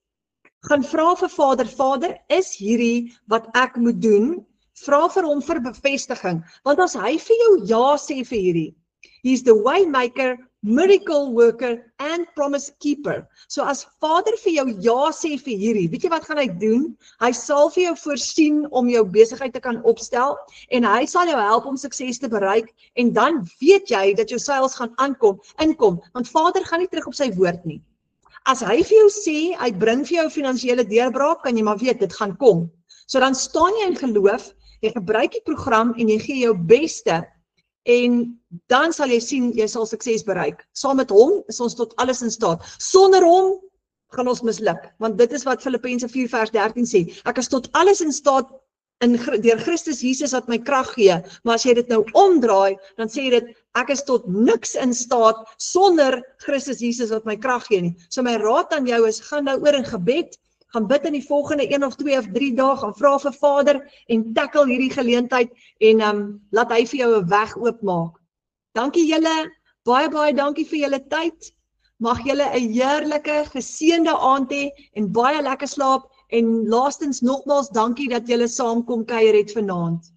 gaan vra vir Vader, is hierdie wat ek moet doen? Vra vir hom vir bevestiging, want as hy vir jou ja sê vir hierdie, he's the way maker, miracle worker and promise keeper. So as Vader vir jou ja sê vir hierdie, weet jy wat gaan hy doen? Hy sal vir jou voorsien om jou besigheid te kan opstel en hy sal jou help om sukses te bereik en dan weet jy dat jou sales gaan inkom, want Vader gaan nie terug op sy woord nie. As hy vir jou sê, hy bring vir jou finansiële deurbraak, kan jy maar weet, dit gaan kom. So dan staan jy in geloof, jy gebruik die program en jy gee jou beste en dan sal jy sien, jy sal sukses bereik. Saam met hom is ons tot alles in staat. Sonder hom gaan ons misluk, want dit is wat Filippense 4 vers 13 sê. Ek is tot alles in staat deur Christus Jesus wat my krag gee, maar as jy dit nou omdraai, dan sê dit, ek is tot niks in staat sonder Christus Jesus wat my krag gee nie. So my raad aan jou is, gaan nou oor in gebed, gaan bid in die volgende 1 of 2 of 3 dae, gaan vra vir Vader en tackle hierdie geleentheid en laat hy vir jou 'n weg oopmaak. Dankie julle, baie dankie vir julle tyd. Mag julle 'n heerlike, geseënde aand hê en baie lekker slaap en laastens nogmaals dankie dat julle saam kom kuier het vanaand.